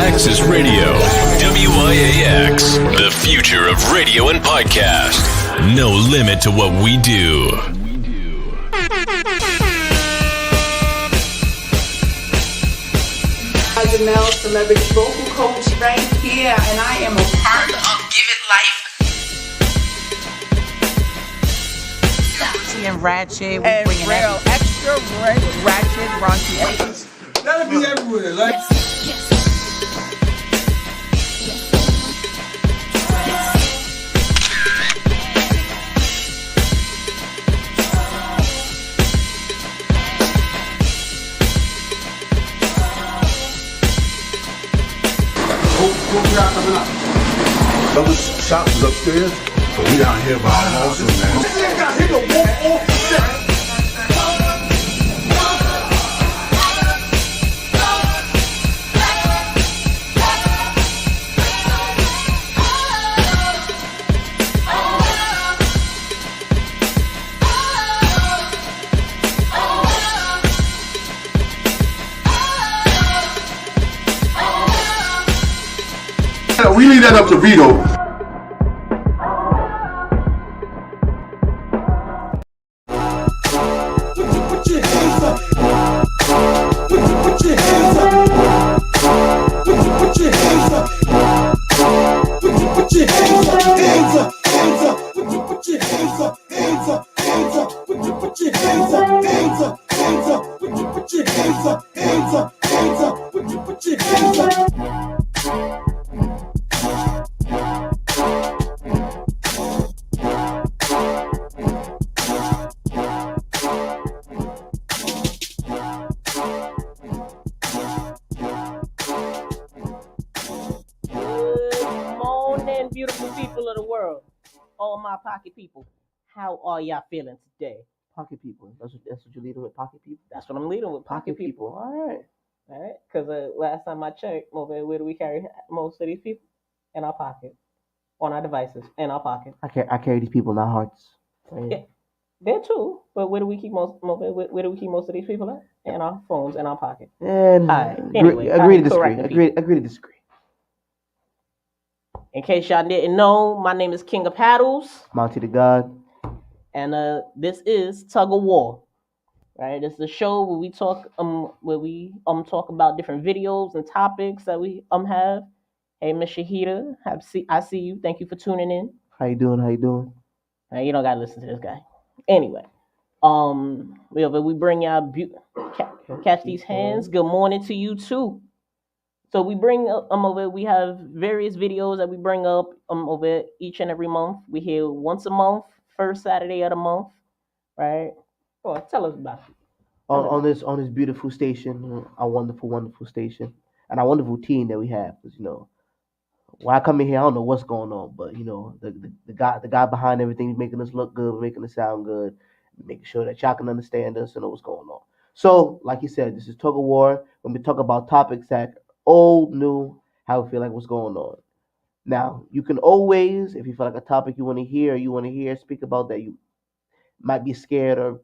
Access Radio, WIAX, the future of radio and podcast. No limit to what we do. Janelle, celebrity vocal coach right here, and I am a part of Give It Life. And ratchet, we And bringing real that extra ratchet, raunchy. That'll be everywhere, like. What we got coming up? Other shops is upstairs, but we down here by our houses, man. This nigga got hit the wall off the set. We leave that up to Vito. Put your hands up. Put your hands up. Put your hands up. Put your hands up. Hands up. Hands up. Put your hands up. Hands up. Hands up. Put your hands up. Hands up. Hands up. Put your hands up. Hands up. Hands up. Put your hands up. beautiful people of the world, all my pocket people. How are y'all feeling today? Pocket people. That's what you're leading with, pocket people? That's what I'm leading with, pocket people. All right. Because last time I checked, where do we carry most of these people? In our pocket. On our devices, in our pocket. I carry these people in our hearts. Yeah. There too, but where do we keep most of these people at? In our phones, in our pocket. And anyway, agree to disagree. Agree to disagree. In case y'all didn't know, my name is King of Paddles. Monty the God. And this is Tug of War. Right? It's the show where we talk talk about different videos and topics that we have. Hey, Miss Shahida, I see you. Thank you for tuning in. How you doing? Now, you don't gotta listen to this guy. Anyway, we bring y'all catch these hands. Good morning to you too. So we bring up we have various videos that we bring up over each and every month. We here once a month, first Saturday of the month, right? Oh, tell us about it. On this beautiful station, our wonderful station, and our wonderful team that we have. Because when I come in here, I don't know what's going on, but the guy behind everything is making us look good, making us sound good, making sure that y'all can understand us and know what's going on. So, like you said, this is Tug of War. When we talk about topics that old, new, how we feel like what's going on. Now, you can always, if you feel like a topic you want to hear, speak about that you might be scared or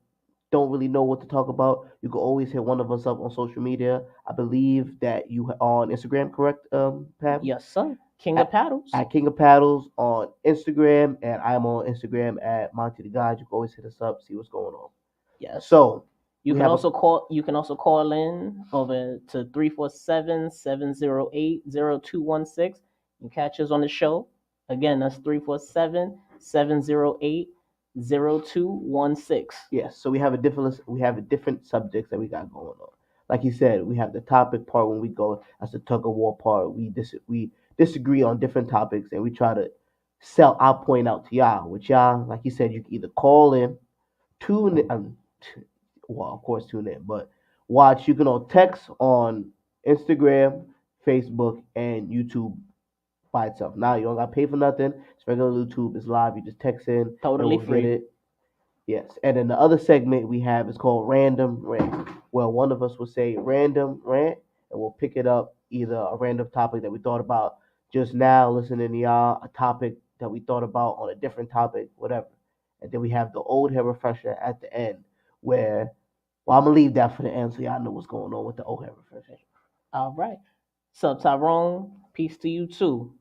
don't really know what to talk about, you can always hit one of us up on social media. I believe that you are on Instagram, correct, Pam? Yes, sir. King of Paddles. At King of Paddles on Instagram, and I'm on Instagram at Monty the God. You can always hit us up, see what's going on. Yes. So, You can also call. You can also call in over to 347-708-0216. You catch us on the show. Again, that's 347-708-0216. Yes, so we have a different subjects that we got going on. Like you said, we have the topic part when we go. That's the tug of war part. We disagree on different topics and we try to sell our point out to y'all. Which y'all, like you said, you can either call in, tune in, well, of course, tune in, but watch. You can all text on Instagram, Facebook, and YouTube by itself. Now you don't got to pay for nothing. It's regular YouTube. It's live. You just text in. Totally and we'll free. Get it. Yes, and then the other segment we have is called Random Rant. Well, one of us will say Random Rant, and we'll pick it up either a random topic that we thought about just now, listening to y'all, a topic that we thought about on a different topic, whatever. And then we have the old hair refresher at the end, where, well, I'm gonna leave that for the end so y'all know what's going on with the old hair refresher. All right. So Tyrone, peace to you too.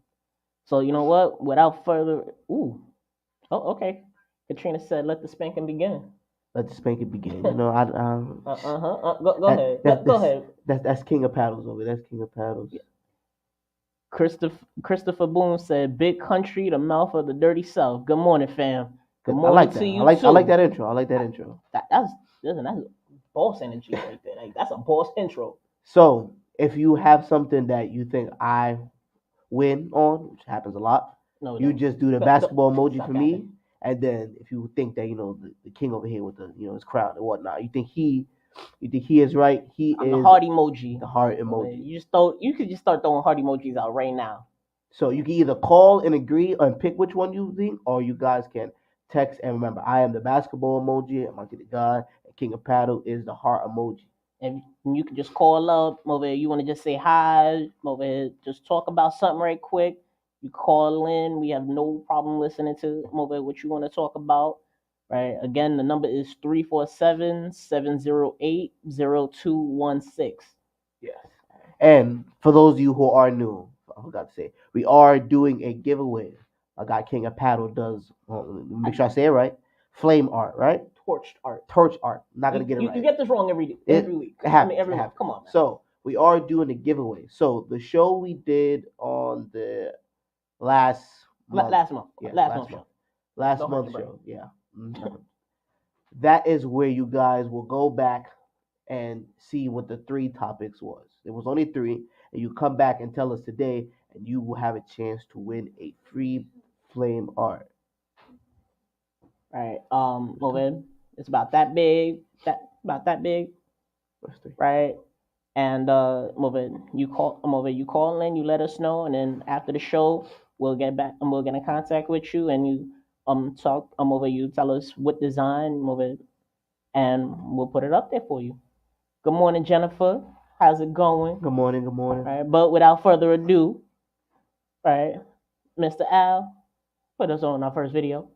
So you know what? Without further, okay. Katrina said, "Let the spanking begin." Let the spanking begin. You know, Go ahead. Go ahead. That's King of Paddles over. That's King of Paddles. Yeah. Christopher Boone said, "Big country, the mouth of the dirty south." Good morning, fam. Good morning I like to that. you I like too. I like that intro. I like that intro. That's boss energy right there. Like, that's a boss intro. So if you have something that you think I win on, which happens a lot, you just do the basketball emoji for me. And then if you think that, you know, the king over here with the, you know, his crown and whatnot, you think he is right. I'm the heart emoji. The heart emoji. You could just start throwing heart emojis out right now. So you can either call and agree and pick which one you think, or you guys can text. And remember, I am the basketball emoji. I'm Monkey the God. And King of Paddle is the heart emoji. And you can just call up over here. You want to just say hi over here, just talk about something right quick. You call in. We have no problem listening to over here what you want to talk about. Right. Again, the number is 347-708-0216. Yes. And for those of you who are new, I forgot to say, we are doing a giveaway. A guy King of Paddle does. Make sure I say it right. Flame art, right? Torched art. I'm not gonna get it right. You get this wrong every week. Every week. Come on, man. So we are doing a giveaway. So the show we did on the last month show. Yeah. Mm-hmm. That is where you guys will go back and see what the 3 topics was. There was only 3, and you come back and tell us today, and you will have a chance to win a free flame art. All right. Well, it's about that big. Right. And you call in, you let us know, and then after the show, we'll get back and we'll get in contact with you, and you talk you tell us what design and we'll put it up there for you. Good morning, Jennifer. How's it going? Good morning. All right. But without further ado, right, Mr. Al, put us on our first video.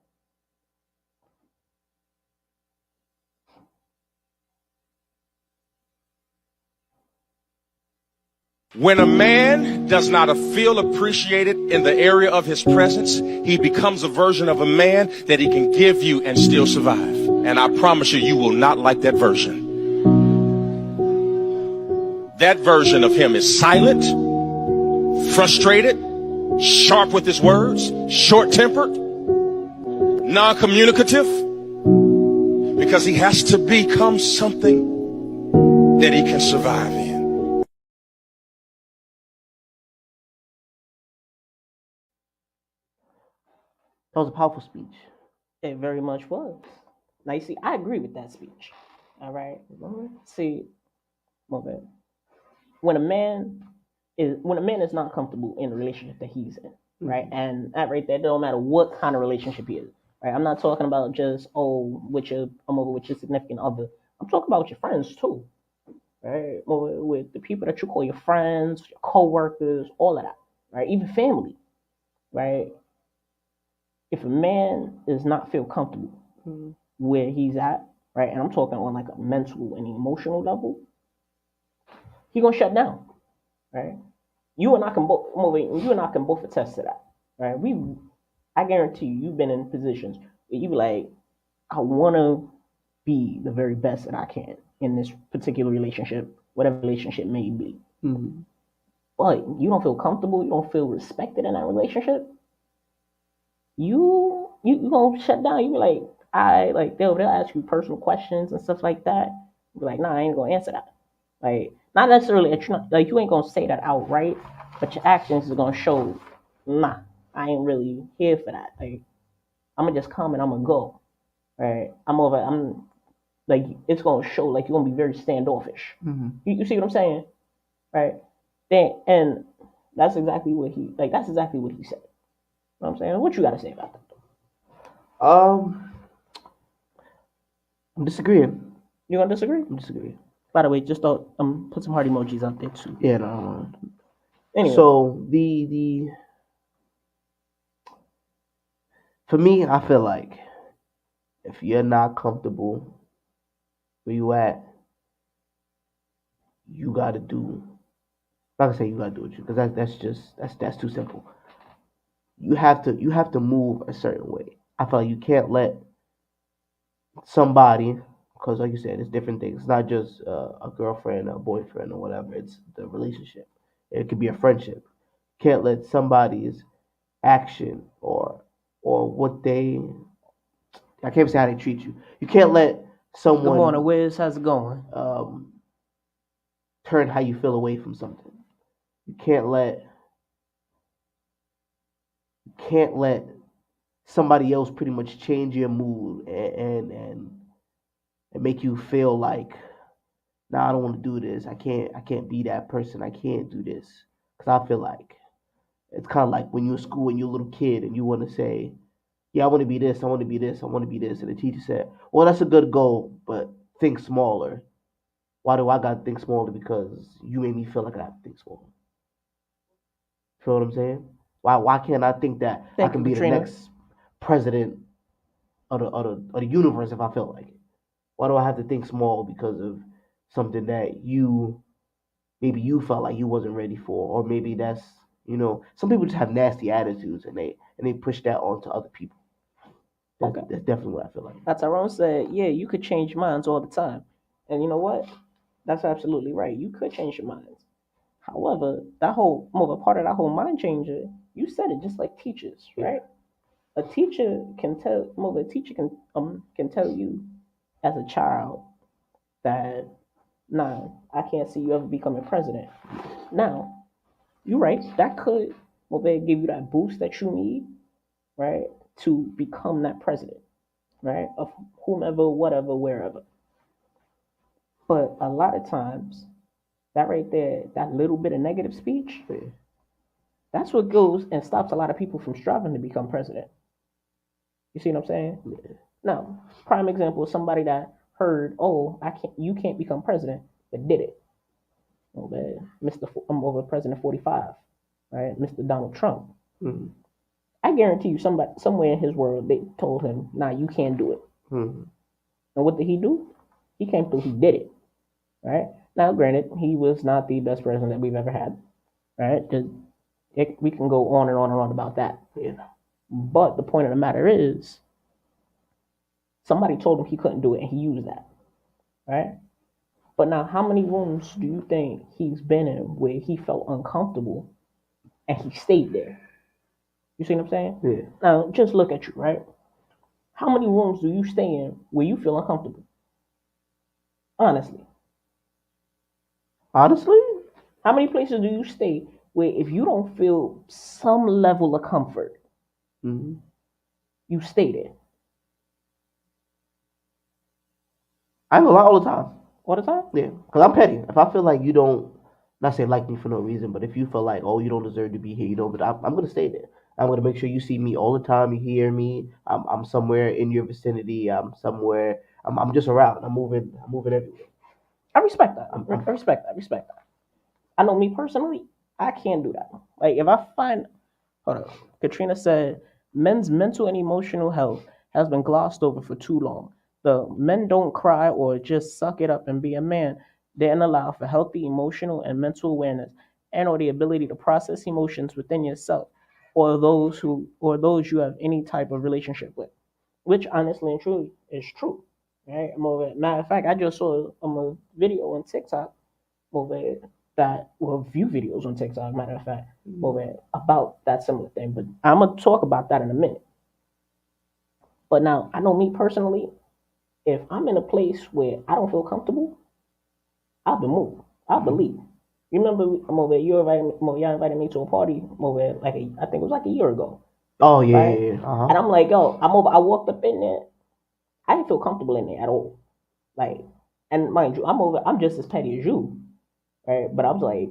When a man does not feel appreciated in the area of his presence, he becomes a version of a man that he can give you and still survive. And I promise you, you will not like that version. That version of him is silent, frustrated, sharp with his words, short-tempered, non-communicative, because he has to become something that he can survive in. That was a powerful speech. It very much was. Now you see, I agree with that speech. All right. See, when a man is not comfortable in the relationship that he's in, right, and that right there, don't matter what kind of relationship he is, right. I'm not talking about just with your significant other. I'm talking about with your friends too, right? With the people that you call your friends, your coworkers, all of that, right? Even family, right? If a man does not feel comfortable where he's at, right, and I'm talking on like a mental and emotional level, he gonna shut down, right? You and I can both attest to that, right? I guarantee you've been in positions where you be like, I wanna be the very best that I can, in this particular relationship, whatever relationship may be. Mm-hmm. But you don't feel comfortable, you don't feel respected in that relationship, you gonna shut down. You be like, I like they'll ask you personal questions and stuff like that. You be like, nah, I ain't gonna answer that. Like not necessarily like you ain't gonna say that outright, but your actions is gonna show, nah, I ain't really here for that. Like I'm gonna just come and I'm gonna go. Right? I'm like it's gonna show like you're gonna be very standoffish. Mm-hmm. You see what I'm saying? Right? Then and that's exactly what he said. You know what I'm saying? What you gotta say about that? I'm disagreeing. You gonna disagree? I'm disagreeing. By the way, just thought put some heart emojis out there too. Yeah, no. Anyway. So the for me, I feel like if you're not comfortable where you at, you gotta do. Not gonna say you gotta do it, because that's too simple. You have to move a certain way. I feel like you can't let somebody, because like you said, it's different things. It's not just a girlfriend, a boyfriend, or whatever. It's the relationship. It could be a friendship. Can't let somebody's action or what they, I can't say how they treat you. You can't let someone. Good morning, Wiz. How's it going? Turn how you feel away from something. You can't let somebody else pretty much change your mood and make you feel like, nah, I don't want to do this. I can't be that person. I can't do this. Because I feel like it's kind of like when you're in school and you're a little kid and you want to say, yeah, I want to be this, I want to be this, I want to be this. And the teacher said, well, that's a good goal, but think smaller. Why do I got to think smaller? Because you made me feel like I have to think smaller. Feel what I'm saying? Why can't I think that I can be the next president of the universe if I feel like it? Why do I have to think small because of something that maybe you felt like you wasn't ready for, or maybe that's some people just have nasty attitudes and they push that onto other people. That's definitely what I feel like. That's Tyrone said, yeah, you could change minds all the time, and you know what? That's absolutely right. You could change your minds. However, that whole part of that whole mind changer, you said it just like teachers, right? A teacher can tell you as a child that, nah, I can't see you ever becoming president. Now, you're right, that could give you that boost that you need, right, to become that president, right, of whomever, whatever, wherever. But a lot of times, that right there, that little bit of negative speech, that's what goes and stops a lot of people from striving to become president. You see what I'm saying? Yeah. Now, prime example is somebody that heard, oh, you can't become president, but did it. Oh, man, I'm over President 45, right? Mr. Donald Trump. Mm-hmm. I guarantee you, somewhere in his world, they told him, nah, you can't do it. Mm-hmm. And what did he do? He came through, he did it, right? Now, granted, he was not the best president that we've ever had, right? We can go on and on and on about that. Yeah. But the point of the matter is, somebody told him he couldn't do it, and he used that, right? But now, how many rooms do you think he's been in where he felt uncomfortable and he stayed there? You see what I'm saying? Yeah. Now, just look at you, right? How many rooms do you stay in where you feel uncomfortable? Honestly. How many places do you stay where if you don't feel some level of comfort, mm-hmm. you stay there? I know a lot all the time. All the time? Yeah, because I'm petty. If I feel like you don't, not say like me for no reason, but if you feel like, oh, you don't deserve to be here, but I'm going to stay there. I'm going to make sure you see me all the time. You hear me. I'm somewhere in your vicinity. I'm somewhere. I'm just around. I'm moving everywhere. I respect that. I respect that. I know me personally, I can't do that. Like if I find, hold on, Katrina said, men's mental and emotional health has been glossed over for too long. The men don't cry or just suck it up and be a man. They didn't allow for healthy emotional and mental awareness and or the ability to process emotions within yourself or those you have any type of relationship with, which honestly and truly is true, Right? Matter of fact, I just saw a video on TikTok that view videos on TikTok. Matter of fact, about that similar thing. But I'm gonna talk about that in a minute. But now I know me personally. If I'm in a place where I don't feel comfortable, I'll be moved. I'll believe. You remember y'all invited me to a party I think it was like a year ago. Oh yeah, Right? yeah, yeah. And I'm like, yo, I'm over. I walked up in there. I didn't feel comfortable in there at all. Like, and mind you, I'm just as petty as you, right? But I was like,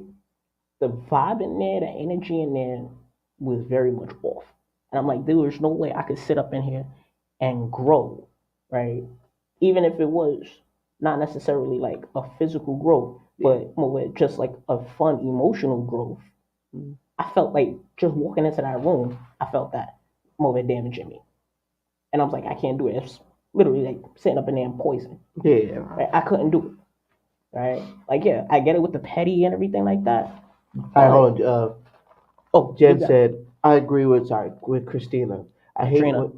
the vibe in there, the energy in there was very much off. And I'm like, there was no way I could sit up in here and grow, right? Even if it was not necessarily like a physical growth, but more with just like a fun emotional growth. I felt like just walking into that room, I felt that more damaging me. And I was like, I can't do it. It's literally like sitting up in there and poison. Yeah. Right? I couldn't do it. Right? Like, yeah, I get it with the petty and everything like that. All right, hold on. Oh, Jen said, I agree with Christina. Katrina.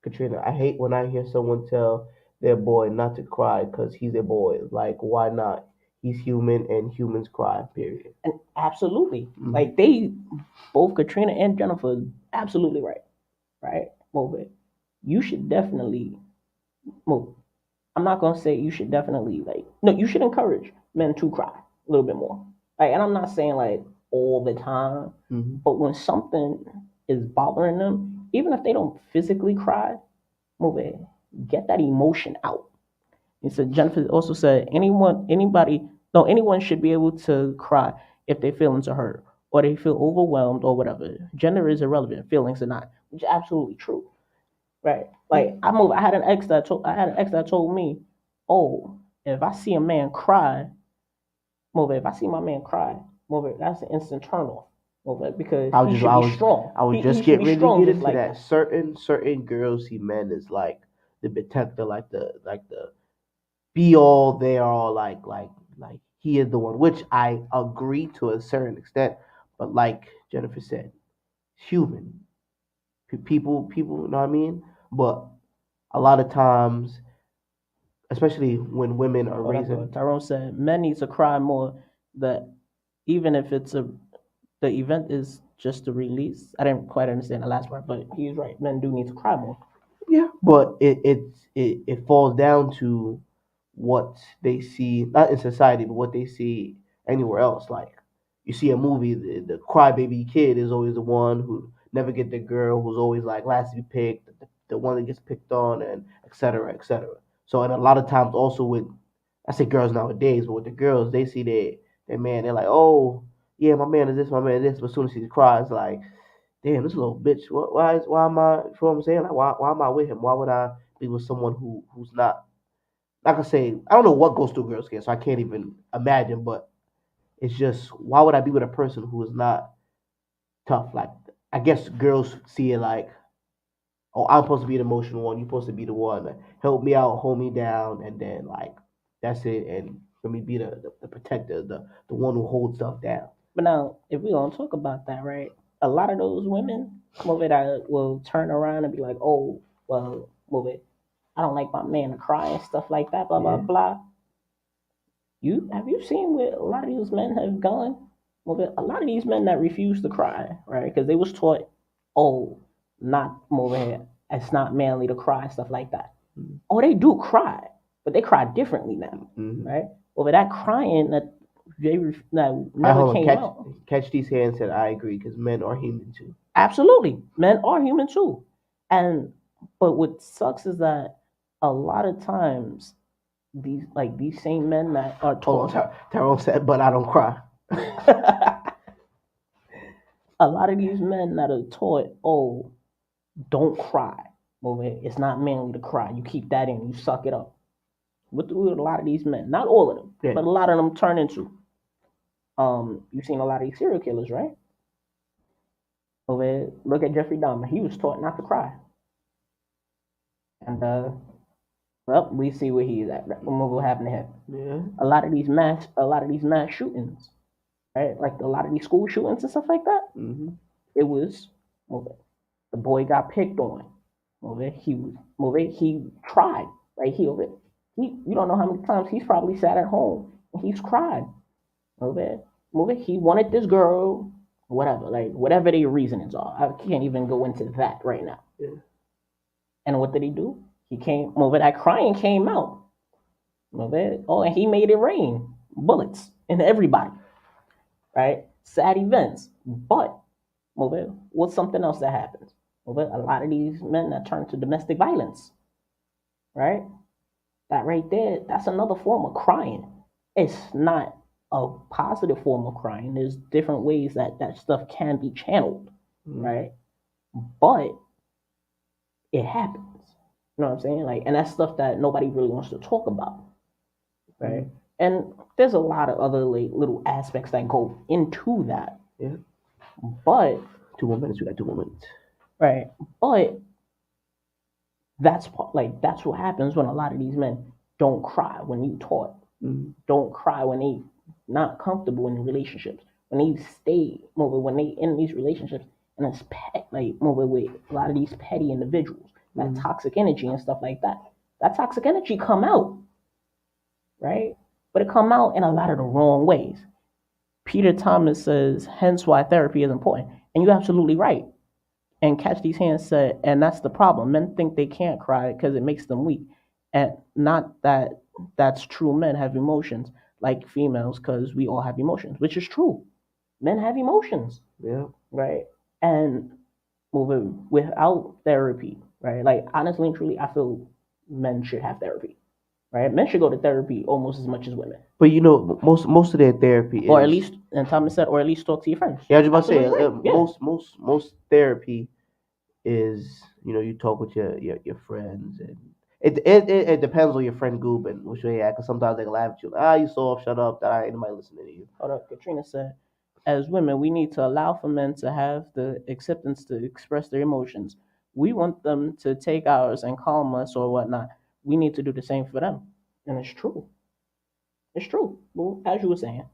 Katrina. I hate when I hear someone tell their boy not to cry because he's a boy. Like, why not? He's human and humans cry, period. And absolutely. Like they both Katrina and Jennifer absolutely right. Right? Move it. You should definitely move. I'm not gonna say you should definitely you should encourage men to cry a little bit more. Like, and I'm not saying like all the time, but when something is bothering them, even if they don't physically cry, move it. Get that emotion out. He said Jennifer also said anyone should be able to cry if their feelings are hurt or they feel overwhelmed or whatever. Gender is irrelevant, feelings are not, which is absolutely true. Right. Like I had an ex that told me, oh, if I see a man cry, if I see my man cry, that's an instant turn off. Because he should be strong. I was just getting ready to get into that. Certain girls see men as like the protector, like the be all, they are like he is the one, which I agree to a certain extent. But like Jennifer said, human people, you know what I mean. But a lot of times, especially when women are raising, Tyrone said men need to cry more. That even if the event is just a release. I didn't quite understand the last part, but he's right. Men do need to cry more. Yeah, but it falls down to what they see, not in society, but what they see anywhere else. Like you see a movie, the crybaby kid is always the one who never get the girl, who's always like last to be picked, the one that gets picked on, and et cetera, et cetera. So, and a lot of times also with, I say girls nowadays, but with the girls, they see their man, they're like, oh yeah, my man is this, my man is this. But as soon as he cries, like, damn, this little bitch. Why am I? You know what I'm saying? Like, why am I with him? Why would I be with someone who's not? Like I say, I don't know what goes through girls' head, so I can't even imagine. But it's just, why would I be with a person who is not tough? Like, I guess girls see it like, oh, I'm supposed to be the emotional one. You're supposed to be the one that help me out, hold me down, and then like that's it. And for me, be the protector, the one who holds stuff down. But now, if we don't talk about that, right? A lot of those women, that will turn around and be like, "Oh, well, I don't like my man to cry and stuff like that." Blah blah blah. Have you seen where a lot of these men have gone? A lot of these men that refuse to cry, right? Because they was taught, oh, not it's not manly to cry and stuff like that. Oh, they do cry, but they cry differently now, right? That crying that never came out. Catch these hands said, I agree, because men are human too. Absolutely, men are human too, but what sucks is that a lot of times these same men that are taught. Tyrone said, but I don't cry. A lot of these men that are taught, oh, don't cry. It's not manly to cry. You keep that in. You suck it up. What do a lot of these men? Not all of them, but a lot of them turn into. You've seen a lot of these serial killers, right? Look at Jeffrey Dahmer. He was taught not to cry, and well, we see where he's at. What happened to him? Yeah. A lot of these mass shootings, right? Like a lot of these school shootings and stuff like that. It was the boy got picked on. he tried, right? You don't know how many times he's probably sat at home and he's cried. He wanted this girl, whatever, like whatever their reasons are. I can't even go into that right now. Yeah. And what did he do? He came over. That crying came out. Oh, and he made it rain bullets into everybody. Right? Sad events, but what's something else that happens? A lot of these men that turn to domestic violence, right? That right there, that's another form of crying. It's not a positive form of crying. There's different ways that stuff can be channeled, right? But it happens. You know what I'm saying? Like, and that's stuff that nobody really wants to talk about, right? And there's a lot of other like little aspects that go into that. Yeah. But 2 more minutes. We got 2 more minutes. Right. But that's what happens when a lot of these men don't cry when you taught. Don't cry when they not comfortable in relationships. When they stay when they in these relationships and it's with a lot of these petty individuals, that toxic energy and stuff like that. That toxic energy come out. Right? But it come out in a lot of the wrong ways. Peter Thomas says, hence why therapy is important. And you're absolutely right. And Catch These Hands said, and that's the problem. Men think they can't cry because it makes them weak. And not that that's true. Men have emotions like females because we all have emotions, which is true. Men have emotions. Yeah. Right? And without therapy, right? Like, honestly and truly, I feel men should have therapy. Right? Men should go to therapy almost as much as women. But you know, most of their therapy is, or at least, and Thomas said, or at least talk to your friends. Yeah, I was about to say, Absolutely right. most therapy is, you talk with your friends, and it depends on your friend group and which way you act. Because sometimes they can laugh at you, like, you soft, shut up, that ain't nobody listening to you. Hold up, Katrina said, as women, we need to allow for men to have the acceptance to express their emotions. We want them to take ours and calm us or whatnot. We need to do the same for them, and it's true. It's true. Well, as you were saying.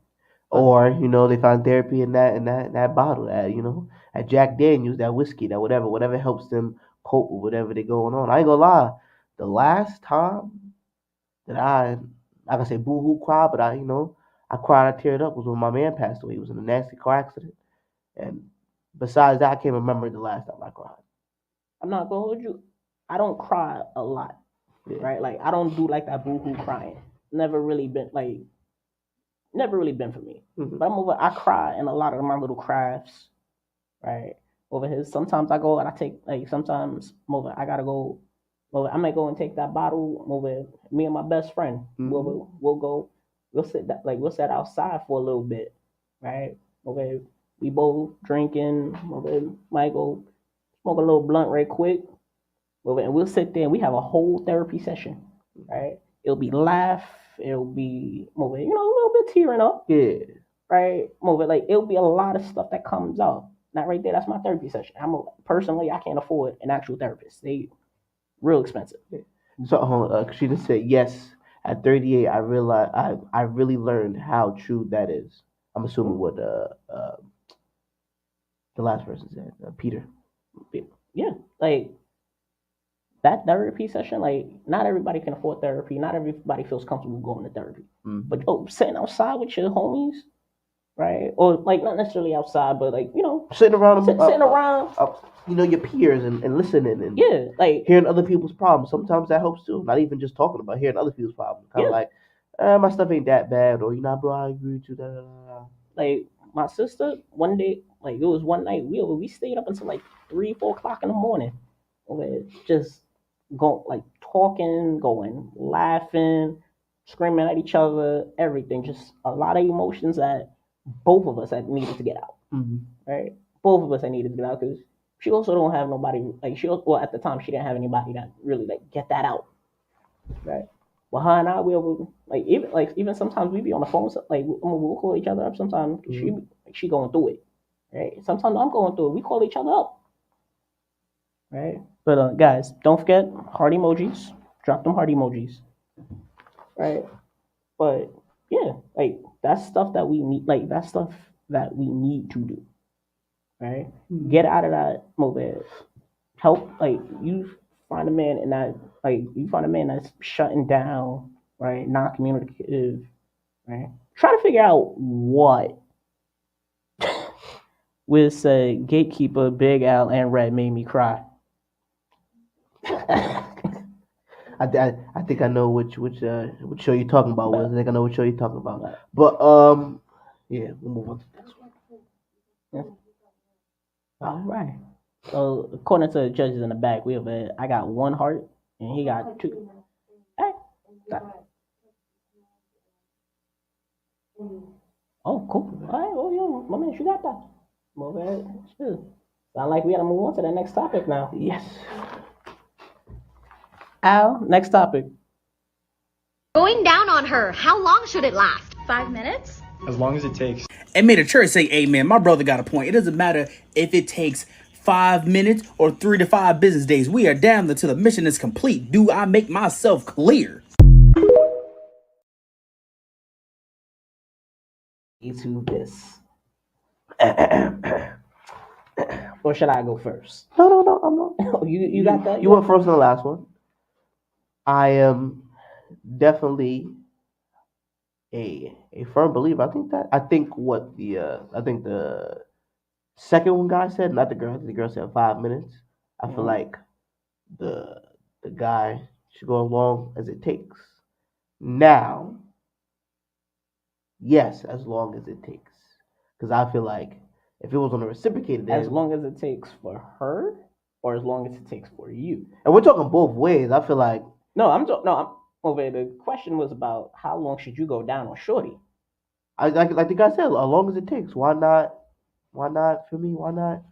Or they find therapy in that bottle, that Jack Daniels, that whiskey, that whatever helps them cope with whatever they're going on. I ain't gonna lie, the last time that I can say boo-hoo cry, but I cried, I teared up was when my man passed away. He was in a nasty car accident, and besides that, I can't remember the last time I cried. I'm not gonna hold you. I don't cry a lot, right? Like, I don't do like that boo-hoo crying. Never really been for me. But I cry in a lot of my little crafts, right? Over here, sometimes I go and I take, sometimes I gotta go. I might go and take that bottle. Me and my best friend, we'll sit outside for a little bit, right? We both drinking. Might go smoke a little blunt right quick. And we'll sit there and we have a whole therapy session, right? It'll be laugh. It'll be a little bit tearing up. Yeah. Right? It'll be a lot of stuff that comes out. Not right there. That's my therapy session. Personally, I can't afford an actual therapist. They real expensive. So Katrina said, yes, at 38, I realized I really learned how true that is. I'm assuming what the last person said, Peter. Yeah, that therapy session, not everybody can afford therapy. Not everybody feels comfortable going to therapy. But sitting outside with your homies, right? Or not necessarily outside, but sitting around, your peers and listening and hearing other people's problems. Sometimes that helps too. Not even just talking about hearing other people's problems. Kind of my stuff ain't that bad, or bro, I agree with you. Like my sister, one day, it was one night we stayed up until 3, 4 o'clock in the morning. Just talking, going, laughing, screaming at each other, everything. Just a lot of emotions that both of us had needed to get out. Right? Both of us had needed to get out because she also don't have nobody at the time she didn't have anybody that really get that out. Right? Well, her and I will even sometimes we be on the phone. We'll call each other up. Sometimes she going through it. Right? Sometimes I'm going through it. We call each other up. Right? But guys, don't forget heart emojis. Drop them heart emojis. Right? But yeah, that's stuff that we need. That's stuff that we need to do. Right? Get out of that mobile. Help. You find a man and that like you find a man that's shutting down, right, non-communicative, right? Try to figure out what would say Gatekeeper, Big Al, and Red made me cry. I think I know which show you're talking about. I think I know what show you're talking about. But yeah, we'll move on to the next one. Yeah. All right. So according to the judges in the back, I got one heart and he got two. Hey. Oh, cool. All right. Well, yo, my man, you got that. Move ahead. Sure. Sound like we gotta move on to the next topic now. Yes. Al, next topic. Going down on her, how long should it last? 5 minutes? As long as it takes. And may the church say amen. My brother got a point. It doesn't matter if it takes 5 minutes or 3 to 5 business days. We are damned until the mission is complete. Do I make myself clear? To this. Or should I go first? No, I'm not. You got that? You went first on the last one. I am definitely a firm believer. I think the second one guy said, not the girl. The girl said 5 minutes. I feel like the guy should go as long as it takes. Now, yes, as long as it takes, because I feel like if it was on a reciprocated, as long as it takes for her, or as long as it takes for you. And we're talking both ways. I feel like I'm over. The question was about how long should you go down on shorty. I like the guy said, as long as it takes. Why not? Why not for me? Why not?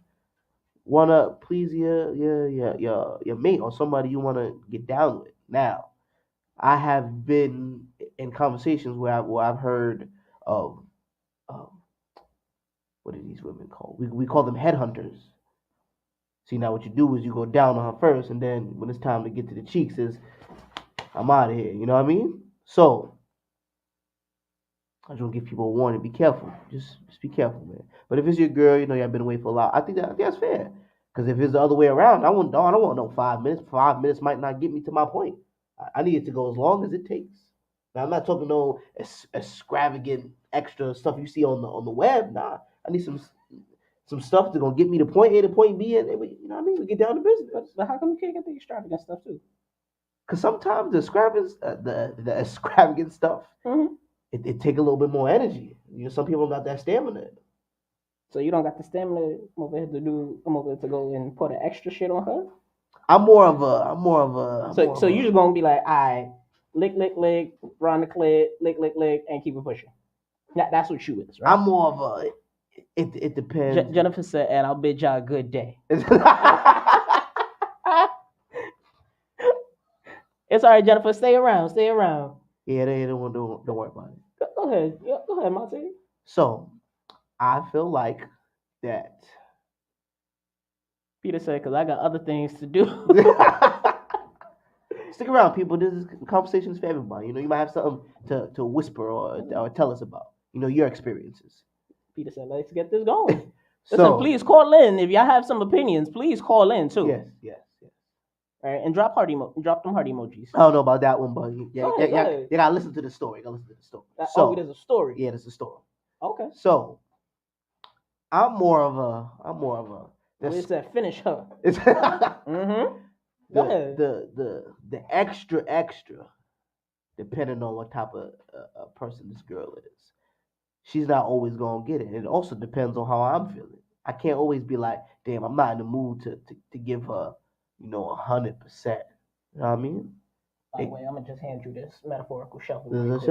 Wanna please your mate or somebody you wanna get down with. Now, I have been in conversations where I've heard of what are these women called? We call them headhunters. See, now what you do is you go down on her first, and then when it's time to get to the cheeks, is I'm out of here. You know what I mean? So I just want to give people a warning: be careful. Just be careful, man. But if it's your girl, you know you've been away for a while. I think that's fair. Because if it's the other way around, I don't want no 5 minutes. 5 minutes might not get me to my point. I need it to go as long as it takes. Now I'm not talking no extravagant extra stuff you see on the web. Nah, I need some stuff that's gonna get me to point A to point B, and we, you know what I mean. We get down to business. But how come you can't get the extravagant stuff too? Because sometimes the extravagant stuff, it take a little bit more energy. You know, some people don't got that stamina. So you don't got the stamina over here to go and put an extra shit on her? I'm more of a. So you just gonna be like, I lick, run the clit, lick, and keep it pushing. That's what you is, right? I'm more of a. It depends. Jennifer said, and I'll bid y'all a good day. It's all right, Jennifer. Stay around. Yeah, they don't worry about it. Go ahead, Monty. So, I feel like that. Peter said, because I got other things to do. Stick around, people. This is conversations for everybody. You know, you might have something to whisper or tell us about. You know, your experiences. Peter said, let's get this going. Listen, please call in. If y'all have some opinions, please call in, too. Yes. All right, and drop them heart emojis. I don't know about that one, but you gotta listen to the story. There's a story. Yeah, there's a story. Okay. So, I'm more of a. It's that finish her. Go ahead. The extra, depending on what type of person this girl is, she's not always gonna get it. And it also depends on how I'm feeling. I can't always be like, damn, I'm not in the mood to give her, 100%. You know what I mean? By the way, I'm gonna just hand you this metaphorical shovel. Hold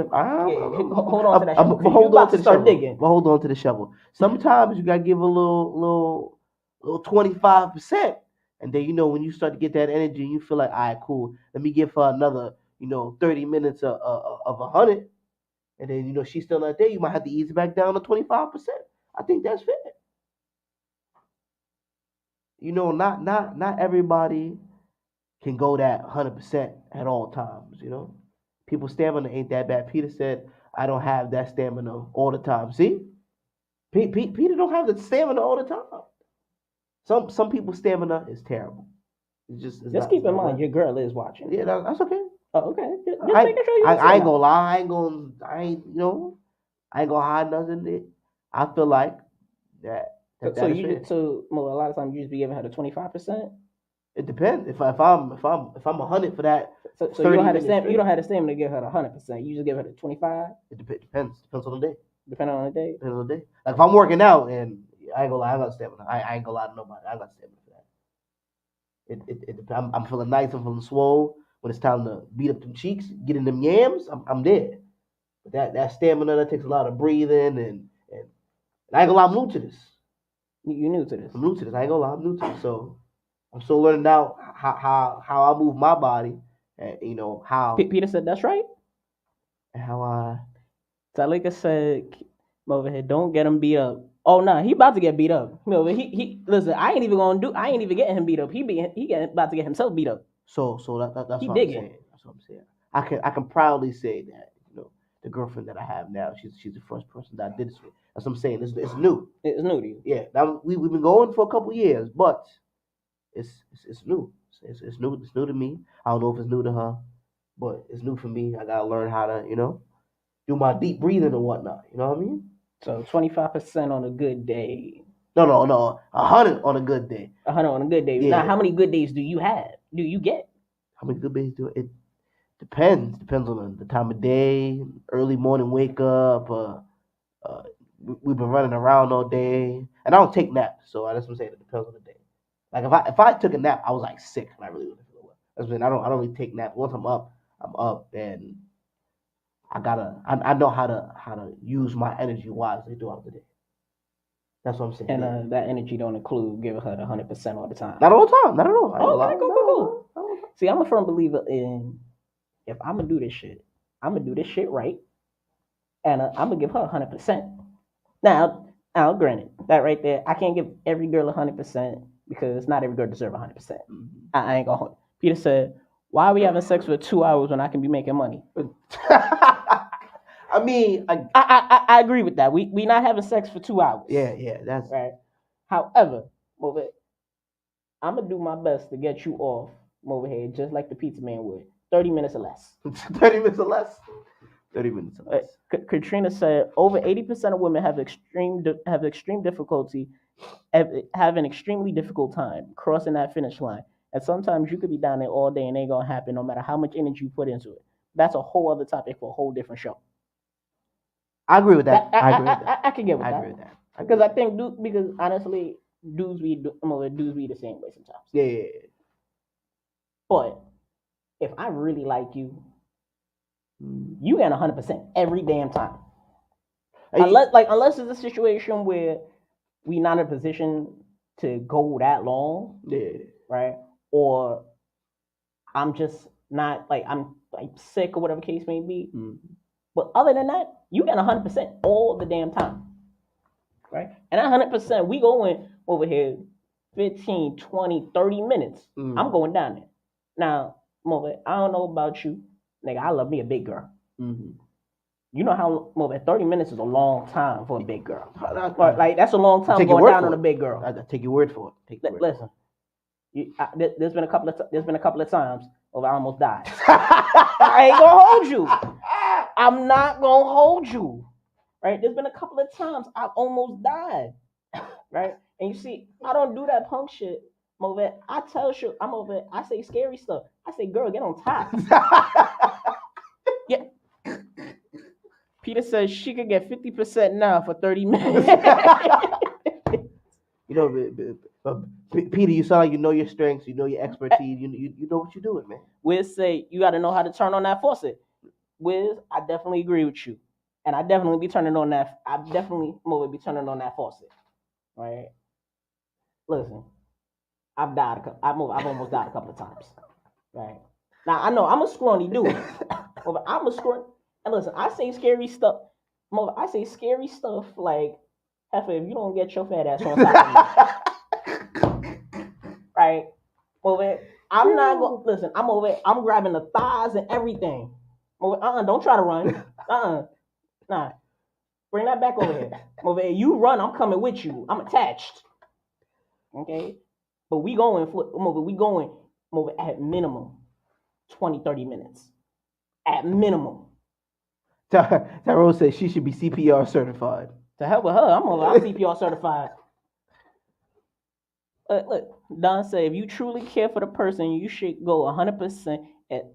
on to that shovel. Hold on to the shovel. Digging. But hold on to the shovel. Sometimes you gotta give a little 25%, and then when you start to get that energy, you feel like, all right, cool. Let me give her another 30 minutes of 100, and then she's still not there. You might have to ease it back down to 25%. I think that's fair. Not everybody can go that 100% at all times. People's stamina ain't that bad. Peter said, I don't have that stamina all the time. See? Peter don't have the stamina all the time. Some people's stamina is terrible. Just keep in mind your girl is watching. Yeah, that's okay. Oh, okay. Just making sure you. I ain't gonna lie. I ain't gonna hide nothing. I feel like that. So a lot of times you just be giving her the 25%. It depends. If I'm 100 for that. So you don't have the stamina to give her the 100%. You just give her the 25. It depends. Depends on the day. Depending on the day. Depends on the day. Like if I'm working out and I ain't gonna lie, I got stamina. I ain't gonna lie to nobody. I got stamina for that. It depends. I'm feeling nice. I'm feeling swole. When it's time to beat up them cheeks, get in them yams, I'm there. But that stamina, that takes a lot of breathing and I ain't gonna lie, I'm new to this. You new to this? I'm new to this. I ain't gonna lie, I'm new to this. So I'm still learning now how I move my body, and how. Peter said that's right. And how I. Talika said, over here, don't get him beat up. Oh no, he about to get beat up. He listen. I ain't even getting him beat up. He about to get himself beat up. So that's what I'm saying. That's what I'm saying. I can proudly say that the girlfriend that I have now, she's the first person that I did this with. That's what I'm saying. It's new. It's new to you. Yeah. Now we've been going for a couple years, but it's new. It's new. It's new to me. I don't know if it's new to her, but it's new for me. I gotta learn how to do my deep breathing and whatnot. You know what I mean? So 25% on a good day. No. 100 on a good day. 100 on a good day. Yeah. Now, how many good days do you have? Do you get? How many good days do it? Depends. Depends on the time of day. Early morning wake up. We've been running around all day, and I don't take naps. So that's what I'm saying. It depends on the day. Like if I took a nap, I was like sick, and I really wouldn't feel well. That's what I don't really take naps. Once I'm up, and I know how to use my energy wisely throughout the day. That's what I'm saying. And that energy don't include giving her the 100% all the time. Not all the time. Not at all. Okay, cool. See, I'm a firm believer in if I'm gonna do this shit, I'm gonna do this shit right, and I'm gonna give her 100%. Now, granted, that right there, I can't give every girl 100% because not every girl deserves 100%. Mm-hmm. I ain't gonna. Peter said, "Why are we having sex for 2 hours when I can be making money?" I mean, I agree with that. We not having sex for 2 hours. Yeah, that's right. However, I'm gonna do my best to get you off over here, just like the pizza man would. 30 minutes or less. 30 minutes or less. 30 minutes or less. Katrina said over 80% of women have extreme difficulty, have an extremely difficult time crossing that finish line. And sometimes you could be down there all day and it ain't gonna happen no matter how much energy you put into it. That's a whole other topic for a whole different show. I agree with that. I can get with that. I agree with that. Because I think because honestly, dudes be the same way sometimes. Yeah. But if I really like you, you get 100% every damn time. Unless it's a situation where we not in a position to go that long. Yeah. Right? Or I'm just not I'm sick or whatever case may be. Mm-hmm. But other than that, you get 100% all the damn time. Right? And that 100%, we going over here 15, 20, 30 minutes. Mm-hmm. I'm going down there. Now, I don't know about you. Nigga, I love me a big girl. Mm-hmm. You know how 30 minutes is a long time for a big girl. That's a long time going down on a big girl. I take your word for it. Listen, there's been a couple of times where I almost died. I ain't gonna hold you. I'm not gonna hold you. Right? There's been a couple of times I've almost died. Right? And you see, I don't do that punk shit. I tell you, I say scary stuff. I say, girl, get on top. Yeah. Peter says she could get 50% now for 30 minutes. Peter, you sound like you know your strengths, you know your expertise, you know what you're doing, man. Wiz say you got to know how to turn on that faucet. Wiz, I definitely agree with you, and I definitely be turning on that. I definitely be turning on that faucet. Right? Listen. I've almost died a couple of times. Right? Now, I know I'm a scrawny dude. I'm a scrawny. And listen, I say scary stuff. I say scary stuff like, if you don't get your fat ass on top of me. Right? I'm not going to, listen, I'm grabbing the thighs and everything. Don't try to run. Nah. Bring that back over here. You run, I'm coming with you. I'm attached. Okay? But we going Over at minimum 20, 30 minutes. At minimum. Tyrone said she should be CPR certified. To hell with her. I'm CPR certified. Look, Don said, if you truly care for the person, you should go 100%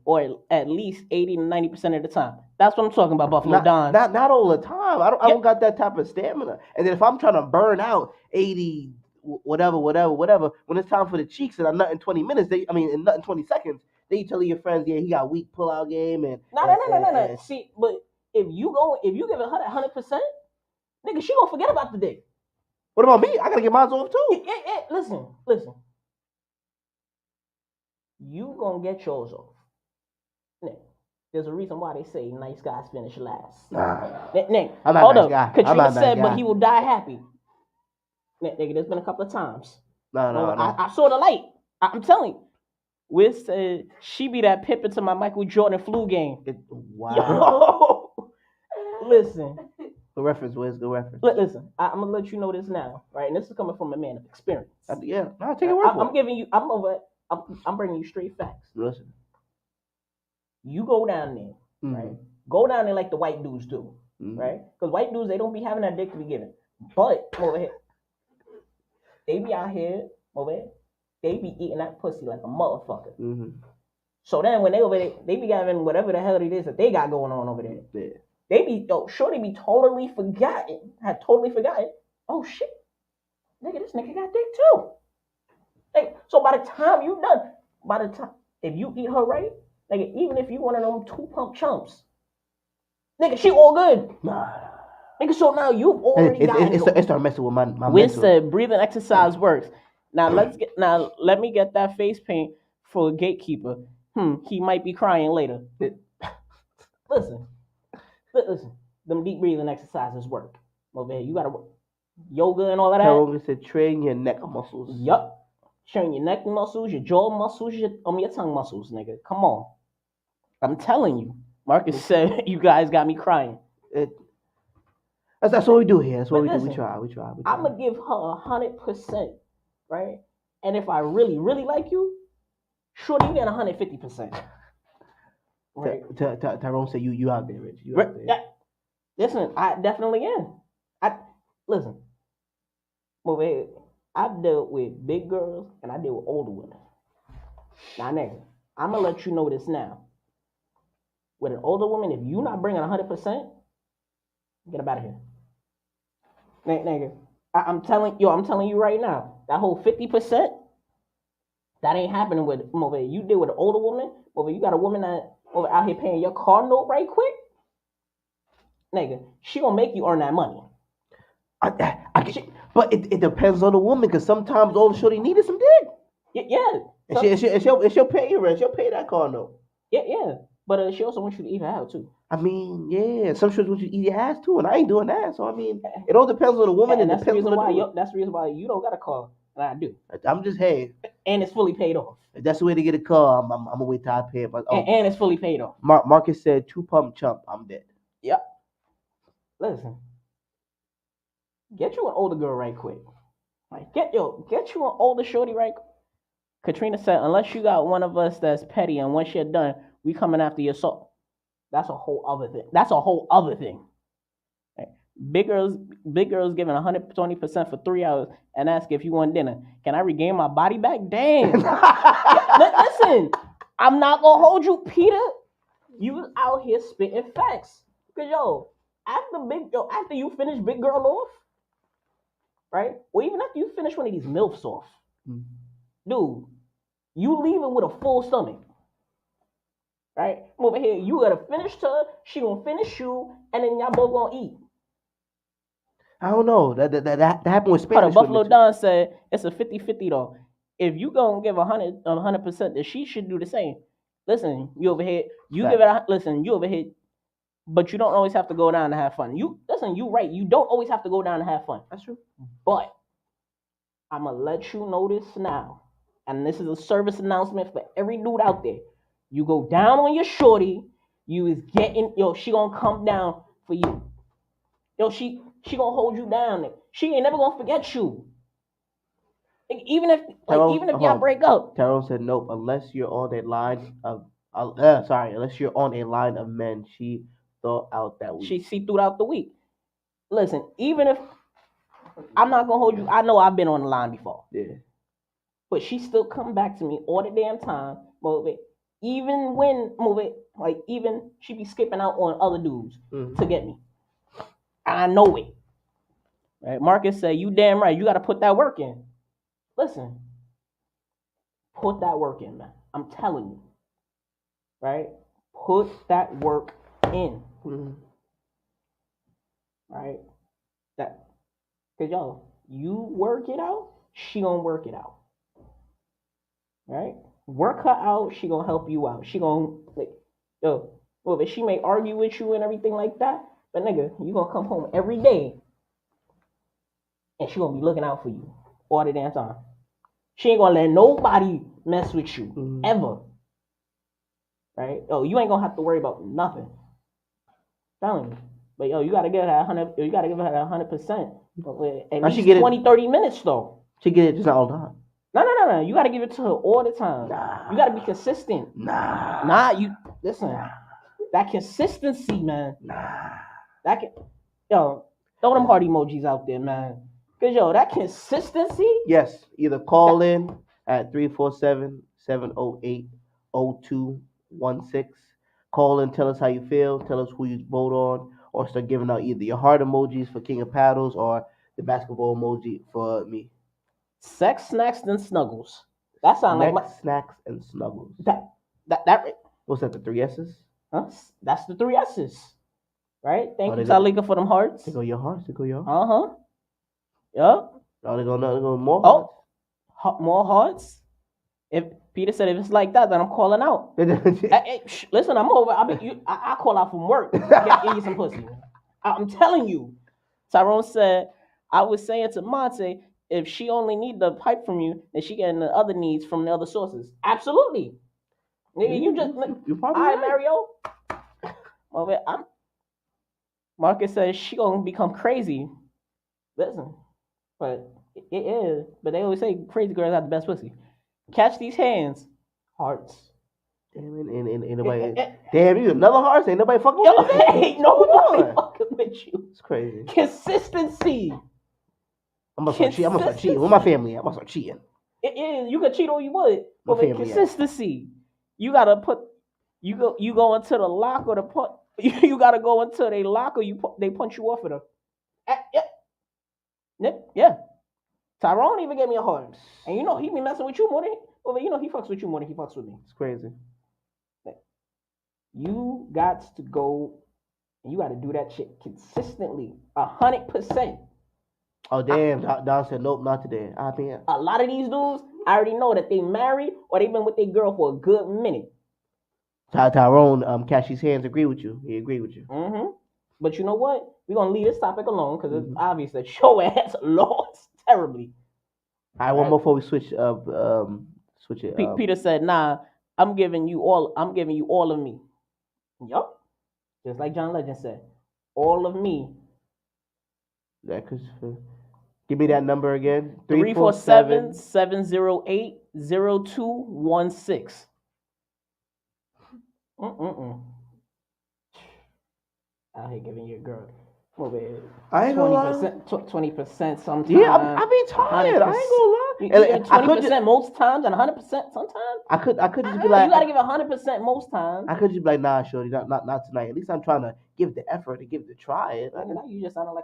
or at least 80 to 90% of the time. That's what I'm talking about, Buffalo Don. Not all the time. I don't got that type of stamina. And then if I'm trying to burn out 80, whatever, when it's time for the cheeks and I'm not in 20 minutes, in not in 20 seconds, then you telling your friends, yeah, he got a weak pull-out game. No. See, but if you give her that 100%, nigga, she gonna forget about the dick. What about me? I gotta get mine off too. Yeah. Listen. You gonna get yours off. Nick, there's a reason why they say nice guys finish last. Nick, I'm not hold a nice guy. Katrina said, but he will die happy. Nick, nigga, there's been a couple of times. No. I saw the light. I'm telling you. Wiz said she be that Pippen to my Michael Jordan flu game. Wow. Yo. Listen. Good reference, Wiz. Good reference. Listen, I'm gonna let you know this now, right? And this is coming from a man of experience. Yeah, I'll take it word for it. I'm bringing you straight facts. Listen. You go down there, right? Go down there like the white dudes do, right? Because white dudes, they don't be having that dick to be given. But over here, they be out here, over here, they be eating that pussy like a motherfucker. So then when they over there, they be having whatever the hell it is that they got going on over there. Yeah. They be, shorty be totally forgotten. Had totally forgotten. Oh shit. Nigga, this nigga got dick too. Hey, so by the time you done, if you eat her right, nigga, even if you one of them 2-pump chumps, nigga, she all good. Nah. Nigga, so now you already got it. It started messing with my Wiz mental. said breathing exercise works. Now let me get that face paint for a gatekeeper. He might be crying later. Listen, them deep breathing exercises work. Over here, you gotta work. Yoga and all of that. Tyrone said train your neck muscles. Yup. Train your neck muscles, your jaw muscles, your tongue muscles, nigga. Come on. I'm telling you. Marcus said you guys got me crying. That's what we do here. That's what we do. Listen, We try. I'm gonna give her 100%, right? And if I really, really like you, shorty, you get 150%. Right. Tyrone said you out there, Rich. You out there. Yeah. Listen, I definitely am. Listen. Over here, I've dealt with big girls and I deal with older women. Now, nigga, I'm gonna let you know this now. With an older woman, if you not bringing 100%, get up out of here. Nigga, I'm telling you right now, that whole 50%, that ain't happening with over here. You deal with an older woman, over you got a woman that over out here paying your car note right quick. Nigga, she gonna make you earn that money. But it depends on the woman, because sometimes all the shorty need is some dick. Yeah. And she'll pay your rent. She'll pay that car note. Yeah. But she also wants you to eat her out too. I mean, yeah. Some shorties want you to eat your ass too, and I ain't doing that. So I mean, it all depends on the woman. And that's the reason why you don't got a car, and I do. I'm just and it's fully paid off. If that's the way to get a car, I'm gonna wait till I pay it. But and it's fully paid off. Marcus said 2-pump chump. I'm dead. Yep. Listen. Get you an older girl right quick. Like get you an older shorty right quick. Katrina said, unless you got one of us that's petty and once you're done, we coming after your soul. That's a whole other thing. Right. Big girls giving 120% for 3 hours and ask if you want dinner. Can I regain my body back? Damn. Listen, I'm not gonna hold you, Peter. You was out here spitting facts. Cause after you finish big girl off, right? Or even after you finish one of these MILFs off, dude, you leaving with a full stomach. Right? Come over here, you gotta finish her, she gonna finish you, and then y'all both gonna eat. I don't know. That happened with Spanish. Buffalo Don said it's a 50-50 though. If you gonna give 100%, then she should do the same. Listen, you over here, you over here, but you don't always have to go down to have fun. You right, you don't always have to go down to have fun. That's true. But I'm gonna let you know this now. And this is a service announcement for every dude out there. You go down on your shorty, you is getting, she gonna come down for you. She gonna hold you down. She ain't never gonna forget you. Even if y'all break up. Tyrone said nope. Unless you're on a line of unless you're on a line of men, she thought out that week. She threw out the week. Listen, even if I'm not gonna hold you, I know I've been on the line before. Yeah. But she still come back to me all the damn time. Move it. Even when like even she be skipping out on other dudes to get me. I know it. Right? Marcus said, you damn right, you gotta put that work in. Listen. Put that work in, man. I'm telling you. Right? Put that work in. Right? That cause you work it out, she gonna work it out. Right? Work her out, she gonna help you out. She gonna but she may argue with you and everything like that, but nigga, you gonna come home every day and she gonna be looking out for you all the damn time. She ain't gonna let nobody mess with you ever. Right? You ain't gonna have to worry about nothing. Telling you. But you gotta give her 100. You gotta give her 100%. At least 20, 30 minutes though. She get it just all the time. No. You gotta give it to her all the time. Nah. You gotta be consistent. Nah. You listen. That consistency, man. That can throw them heart emojis out there, man. Cause that consistency. Yes. Either call in at 347-708-0216. Call in, tell us how you feel, tell us who you vote on, or start giving out either your heart emojis for King of Paddles or the basketball emoji for me. Sex, snacks, and snuggles. That sounds like snacks and snuggles. That what's that? The 3 S's? Huh? That's the 3 S's. Right? Thank you, Talika, for them hearts. They go your hearts. They go your. Yup. Oh, they go more hearts. More hearts. If Peter said if it's like that, then I'm calling out. Listen, I'm over. I call out from work. Get you some pussy. I'm telling you. Tyrone said, I was saying to Monty, if she only need the pipe from you, then she getting the other needs from the other sources. Absolutely. Nigga, you probably all right, Mario. Well, Marcus says she gonna become crazy. Listen, but it is. But they always say crazy girls have the best pussy. Catch these hands, hearts. Damn, ain't nobody. Damn, you another hearts? Ain't nobody fucking with you? Ain't nobody fucking with you. It's crazy. Consistency. I'm gonna start cheating. With my family, I'm gonna start cheating. It is. You could cheat all you would, but with consistency, you gotta put. You go into the locker to put. You gotta go into the locker. They punch you off of them. Yeah. Tyrone even gave me a heart, and he be messing with you more than he fucks with you more than he fucks with me. It's crazy. You got to go, and you got to do that shit consistently, 100%. Oh damn! Don said nope, not today. I mean, a lot of these dudes, I already know that they married or they've been with their girl for a good minute. Tyrone, Cashie's hands agree with you. He agreed with you. But you know what? We're gonna leave this topic alone because it's obvious that your ass lost terribly. All right, one more before we switch it. Peter said, "Nah, I'm giving you all of me." Yup. Just like John Legend said, all of me. Yeah, give me that number again. 347-708-0216. Out here giving you a girl. I ain't 20% sometimes. Yeah, I be tired. I ain't gonna lie. 20% most times and 100% sometimes. I could just be like, you gotta give 100% most times. I could just be like, nah, shorty, not tonight. At least I'm trying to give the effort to give it a try. Now you sound like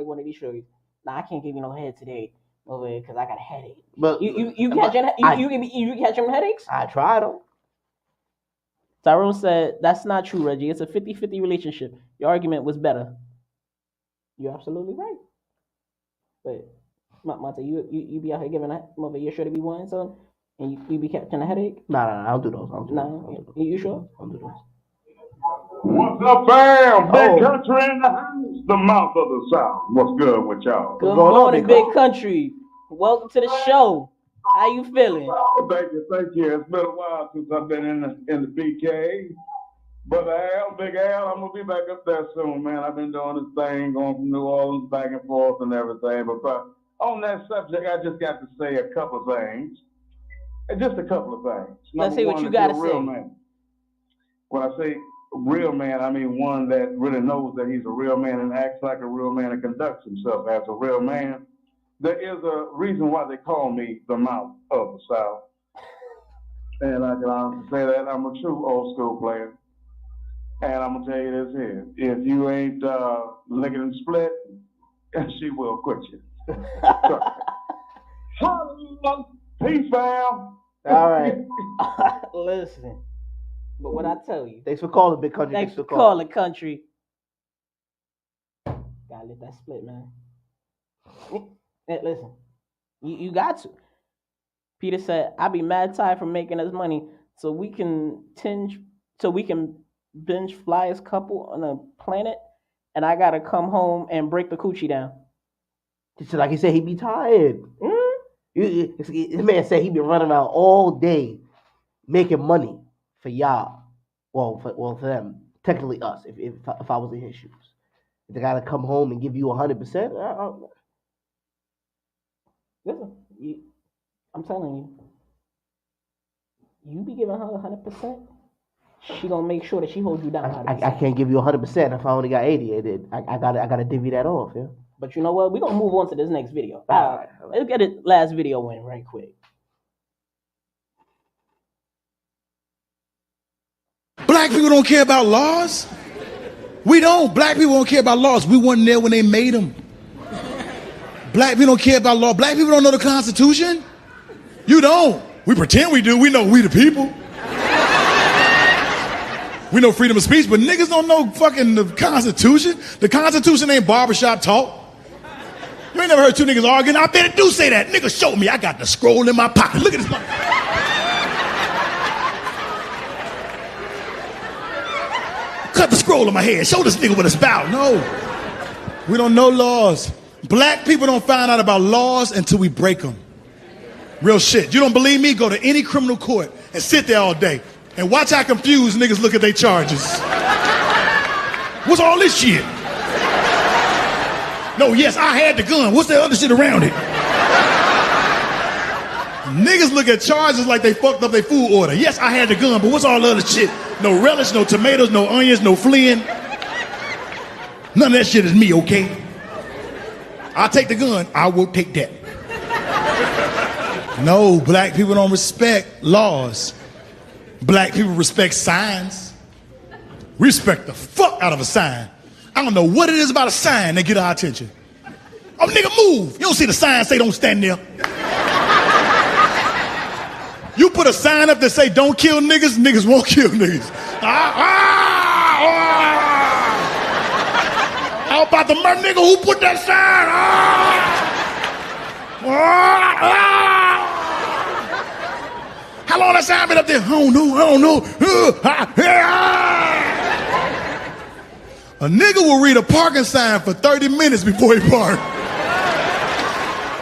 one of these shorties. Nah, I can't give you no head today, because I got a headache. But you catching headaches? I tried them. Tyrone said, that's not true, Reggie. It's a 50-50 relationship. Your argument was better. You're absolutely right. But, Monty, you be out here giving you're sure to be one, so, and you be catching a headache? Nah, I don't do those. You sure? I don't do those. What's up, fam? Big country in the house, the mouth of the South. What's good with y'all? Good morning, Big Country. Welcome to the show. How you feeling? Oh, thank you. It's been a while since I've been in the BK. Brother Al, Big Al, I'm going to be back up there soon, man. I've been doing this thing, going from New Orleans back and forth and everything. But on that subject, I just got to say a couple of things. Just a couple of things. Let's see what you got to say. Real say. man. When I say real man, I mean one that really knows that he's a real man and acts like a real man and conducts himself as a real man. There is a reason why they call me the mouth of the South. And I can honestly say that I'm a true old school player. And I'm going to tell you this here. If you ain't licking and split, she will quit you. Peace, fam. All right. Listen. But what I tell you. Thanks for calling, Big Country. Thanks for calling, country. Gotta let that split, man. Listen, you got to. Peter said, "I be mad tired from making us money, so we can binge flyest couple on a planet, and I gotta come home and break the coochie down." Just like he said, he be tired. This man said he been running around all day making money for y'all. Well, for them, technically us. If I was in his shoes, if they gotta come home and give you 100%. Listen, I'm telling you, you be giving her 100%. She gonna make sure that she holds you down. I can't give you 100% if I only got 80. I gotta divvy that off. Yeah. But you know what? We're gonna move on to this next video. All right. Let's get the last video in right quick. Black people don't care about laws. We don't. Black people don't care about laws. We weren't there when they made them. Black people don't care about law. Black people don't know the Constitution. You don't. We pretend we do. We know we the people. We know freedom of speech, but niggas don't know fucking the Constitution. The Constitution ain't barbershop talk. You ain't never heard two niggas arguing. I bet it do say that. Nigga, show me. I got the scroll in my pocket. Look at this motherfucker. Cut the scroll on my head. Show this nigga what it's about. No. We don't know laws. Black people don't find out about laws until we break them. Real shit. You don't believe me? Go to any criminal court and sit there all day and watch how confused niggas look at their charges. What's all this shit? No, yes, I had the gun. What's that other shit around it? Niggas look at charges like they fucked up their food order. Yes, I had the gun, but what's all the other shit? No relish, no tomatoes, no onions, no fleeing. None of that shit is me, okay? I'll take the gun. I will take that. No, black people don't respect laws. Black people respect signs. We respect the fuck out of a sign. I don't know what it is about a sign that get our attention. Oh, nigga, move. You don't see the sign say don't stand there. You put a sign up that say don't kill niggas, niggas won't kill niggas. How about the murder nigga who put that sign? How long that sign been up there? I don't know. A nigga will read a parking sign for 30 minutes before he park.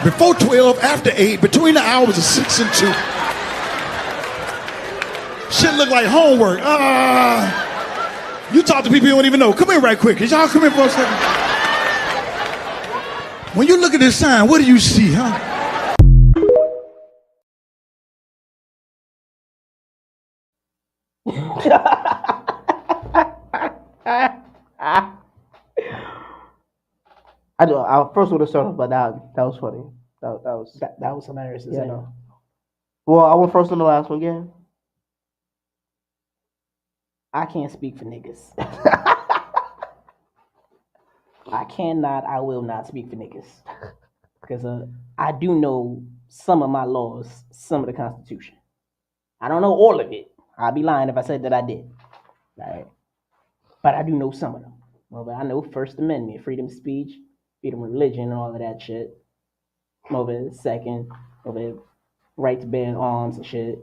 Before 12, after 8, between the hours of 6 and 2. Shit look like homework. You talk to people you don't even know. Come here right quick. Can y'all come here for a second? When you look at this sign, what do you see, huh? I first want to start off, but that was funny. That was hilarious. Yeah. You know. Well, I went first on the last one again. I can't speak for niggas. I will not speak for niggas. Because I do know some of my laws, some of the Constitution. I don't know all of it. I'd be lying if I said that I did. Right? But I do know some of them. Well, I know First Amendment, freedom of speech, freedom of religion, and all of that shit. Over second, over right to bear arms and shit.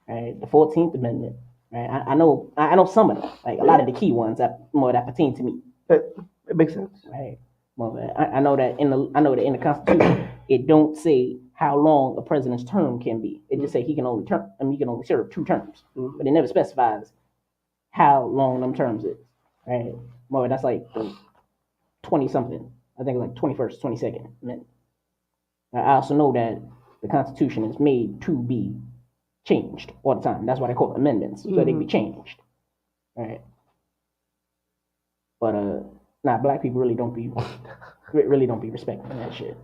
Right? The 14th Amendment. Right? I know some of them. Like a lot of the key ones that pertain to me. It makes sense. Right. Well, I know that in the Constitution it don't say how long a president's term can be. It just say he can only serve 2 terms. Mm-hmm. But it never specifies how long them terms is. Right. Well, that's like the 20 something. I think like 21st, 22nd. I also know that the Constitution is made to be changed all the time. That's why they call it amendments, so they can be changed. Right? But black people really don't be respecting that shit.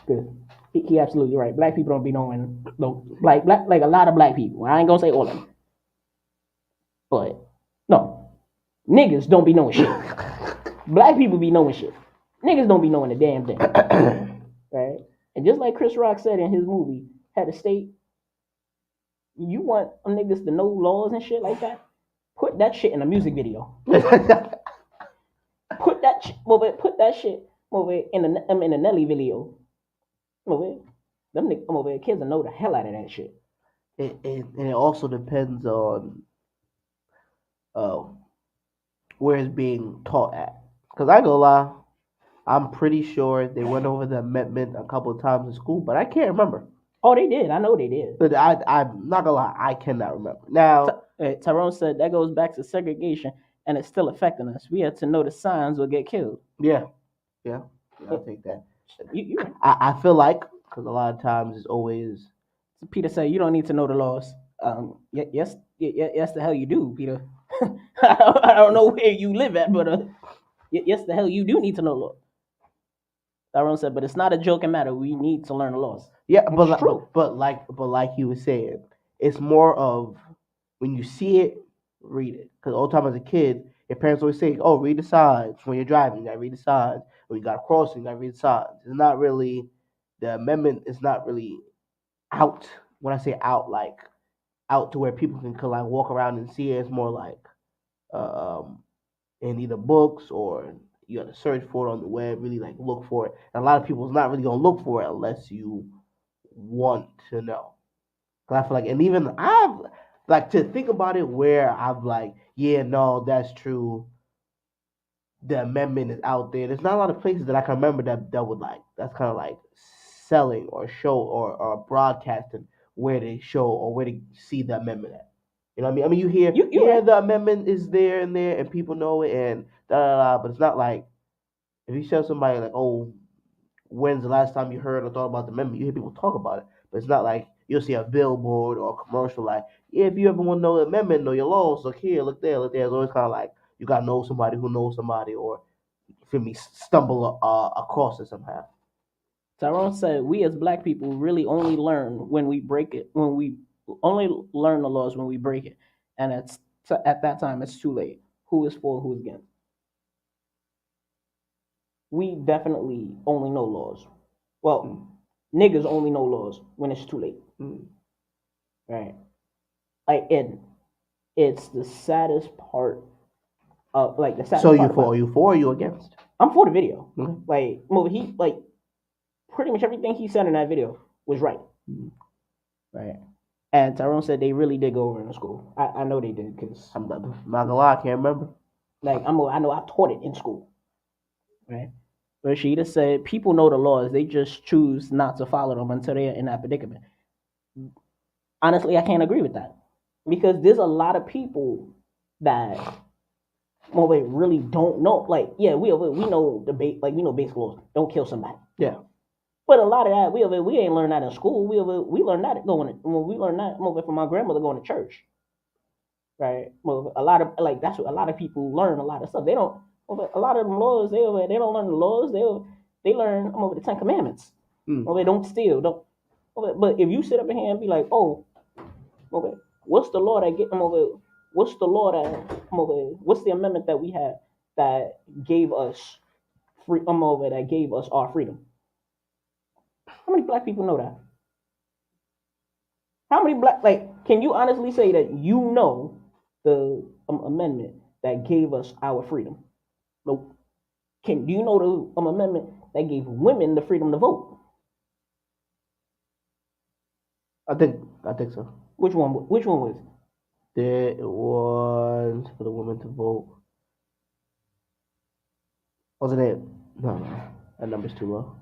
Cause he absolutely right. Black people don't be knowing like a lot of black people. I ain't gonna say all of them, but no, niggas don't be knowing shit. Black people be knowing shit. Niggas don't be knowing a damn thing. Right? And just like Chris Rock said in his movie, Had a State, you want niggas to know laws and shit like that? Put that shit in a music video. Put that shit in a Nelly video. Them niggas, kids will know the hell out of that shit. And it also depends on where it's being taught at. Because I ain't gonna lie, I'm pretty sure they went over the amendment a couple of times in school, but I can't remember. Oh, they did. I know they did. But I'm not gonna lie, I cannot remember. Now, Tyrone said that goes back to segregation, and it's still affecting us. We have to know the signs will get killed. Yeah, I'll take that. I feel like, because a lot of times it's always... Peter said, you don't need to know the laws. Yes, the hell you do, Peter. I don't know where you live at, but yes, the hell you do need to know law. Tyrone said, but it's not a joking matter. We need to learn the laws. Yeah, but like you were saying, it's more of when you see it, read it. Because all the time as a kid, your parents always say, "Oh, read the signs when you're driving. You gotta read the signs. When you got crossing, you gotta read the signs." It's not really the amendment. Is not really out. When I say out, like out to where people can like walk around and see it. It's more like in either books or you have to search for it on the web. Really like look for it. And a lot of people is not really gonna look for it unless you want to know. Cause I feel like, and even I've like to think about it where I've like, yeah, no, that's true. The amendment is out there. There's not a lot of places that I can remember that would like that's kind of like selling or show or broadcasting where they show or where they see the amendment at. You know what I mean? I mean, you hear the amendment is there and people know it and da da da. But it's not like if you show somebody like, oh, when's the last time you heard or thought about the amendment? You hear people talk about it, but it's not like you'll see a billboard or a commercial like, yeah, if you ever want to know the amendment, know your laws, look here, look there, look there. It's always kind of like you gotta know somebody who knows somebody or for me stumble across it somehow. Tyrone said, we as black people really only learn when we break it, when we only learn the laws when we break it. And at that time, it's too late. Who is for, who's against? We definitely only know laws. Well, niggas only know laws when it's too late. Right? Like, it's the saddest part of, like, the saddest part. So are you for or you against? I'm for the video. Like, he, like, pretty much everything he said in that video was right. Right. And Tyrone said they really did go over in the school. I know they did because I'm not gonna lie, I can't remember. Like I know I taught it in school. Right. But Rashida said people know the laws, they just choose not to follow them until they're in that predicament. Honestly, I can't agree with that. Because there's a lot of people that they really don't know. Like, yeah, we know we know basic laws. Don't kill somebody. Yeah. But a lot of that we ain't learned that in school. We learned that we learned that from my grandmother going to church. Right. Well, a lot of that's what a lot of people learn. A lot of stuff they don't. A lot of them laws they don't learn the laws. They learn the 10 Commandments. They don't steal. Don't. But if you sit up in here and be like, oh, what's the law that get them over? What's the law that what's the amendment that we had that gave us free that gave us our freedom? How many black people know that? How many can you honestly say that you know the amendment that gave us our freedom? Nope. Do you know the amendment that gave women the freedom to vote? I think so. Which one was it? There was for the women to vote. Wasn't it? No. That number's too low.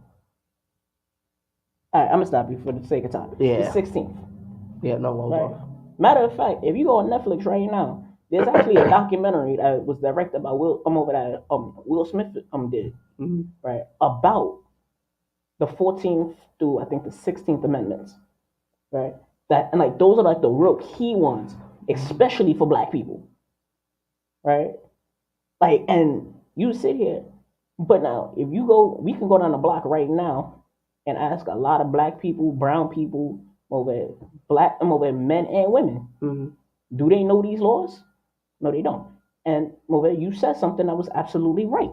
All right, I'm gonna stop you for the sake of time. Yeah. It's 16th. Yeah, no, right. Matter of fact, if you go on Netflix right now, there's actually a documentary that was directed by Will Smith did, right, about the 14th through I think the 16th Amendments, right? That and like those are like the real key ones, especially for black people, right? Like, and you sit here, but now if you go, we can go down the block right now and ask a lot of black people, brown people, over over men and women, do they know these laws? No, they don't. And over you said something that was absolutely right.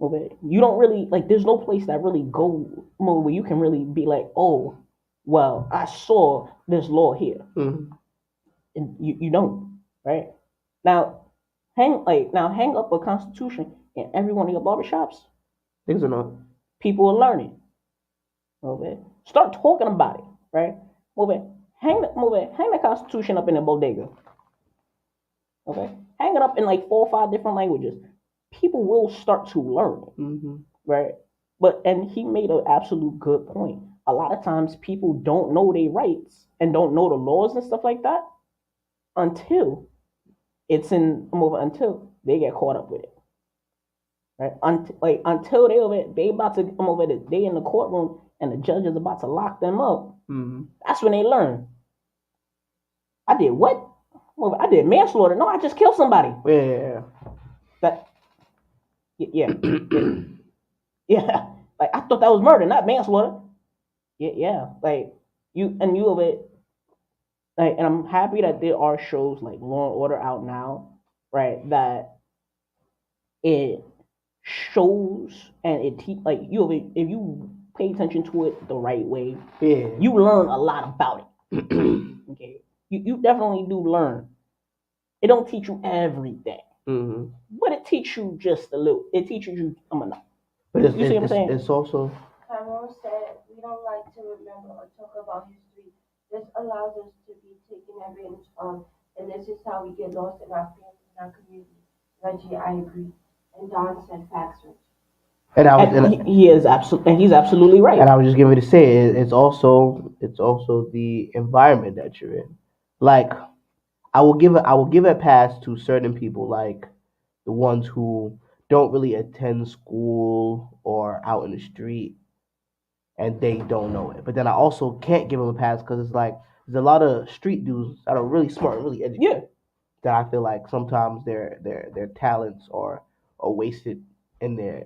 Over you don't really like. There's no place that really go where you can really be like, oh, well, I saw this law here, and you don't, right? Now hang up a constitution in every one of your barbershops. Things are not. People are learning. Okay, start talking about it, right? Hang the constitution up in the bodega. Okay, hang it up in like 4 or 5 different languages. People will start to learn, right? But and he made an absolute good point. A lot of times people don't know their rights and don't know the laws and stuff like that until until they get caught up with it, right? Until they about to come over they in the courtroom and the judge is about to lock them up. That's when they learn. I did what? I did manslaughter. No, I just killed somebody. Yeah. Yeah. Yeah. Like I thought that was murder, not manslaughter. Yeah. Like you of it. Like, and I'm happy that there are shows like Law and Order out now, right? That it shows and it like you of it. If you pay attention to it the right way, you learn a lot about it. Okay, you definitely do learn. It don't teach you everything, but it teaches you just a little. It teaches you. But you see what I'm saying? It's also. Tyrone said we don't like to remember or talk about history. This allows us to be taken advantage of, and this is how we get lost in our family and our community. Reggie, I agree. And Don said facts, Reggie. He is absolutely, and he's absolutely right. And I was just getting ready to say it's also the environment that you're in. Like I will give a pass to certain people, like the ones who don't really attend school or out in the street, and they don't know it. But then I also can't give them a pass because it's like there's a lot of street dudes that are really smart and really educated. Yeah. That I feel like sometimes their talents are wasted in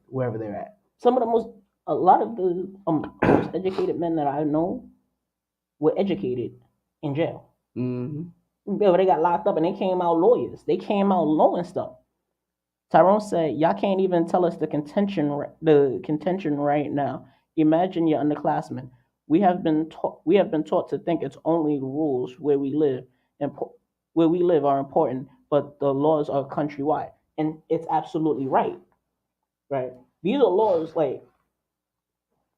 wherever they're at. A lot of the most educated men that I know were educated in jail. Yeah, they got locked up and they came out lawyers. They came out knowing stuff. Tyrone said, "Y'all can't even tell us the contention right now. Imagine your underclassmen. We have been taught to think it's only the rules where we live are important, but the laws are countrywide." And it's absolutely right. Right? These are laws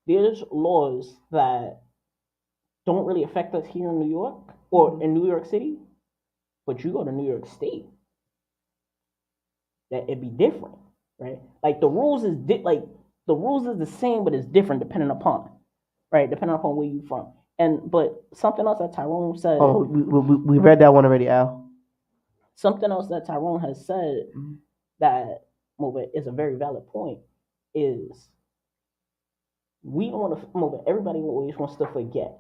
there's laws that don't really affect us here in New York or in New York City, but you go to New York State, that it'd be different, right? Like the rules is the same, but it's different depending upon where you from. But something else that Tyrone said. Oh, we read that one already, Al. Something else that Tyrone has said that is a very valid point is we don't want to everybody always wants to forget,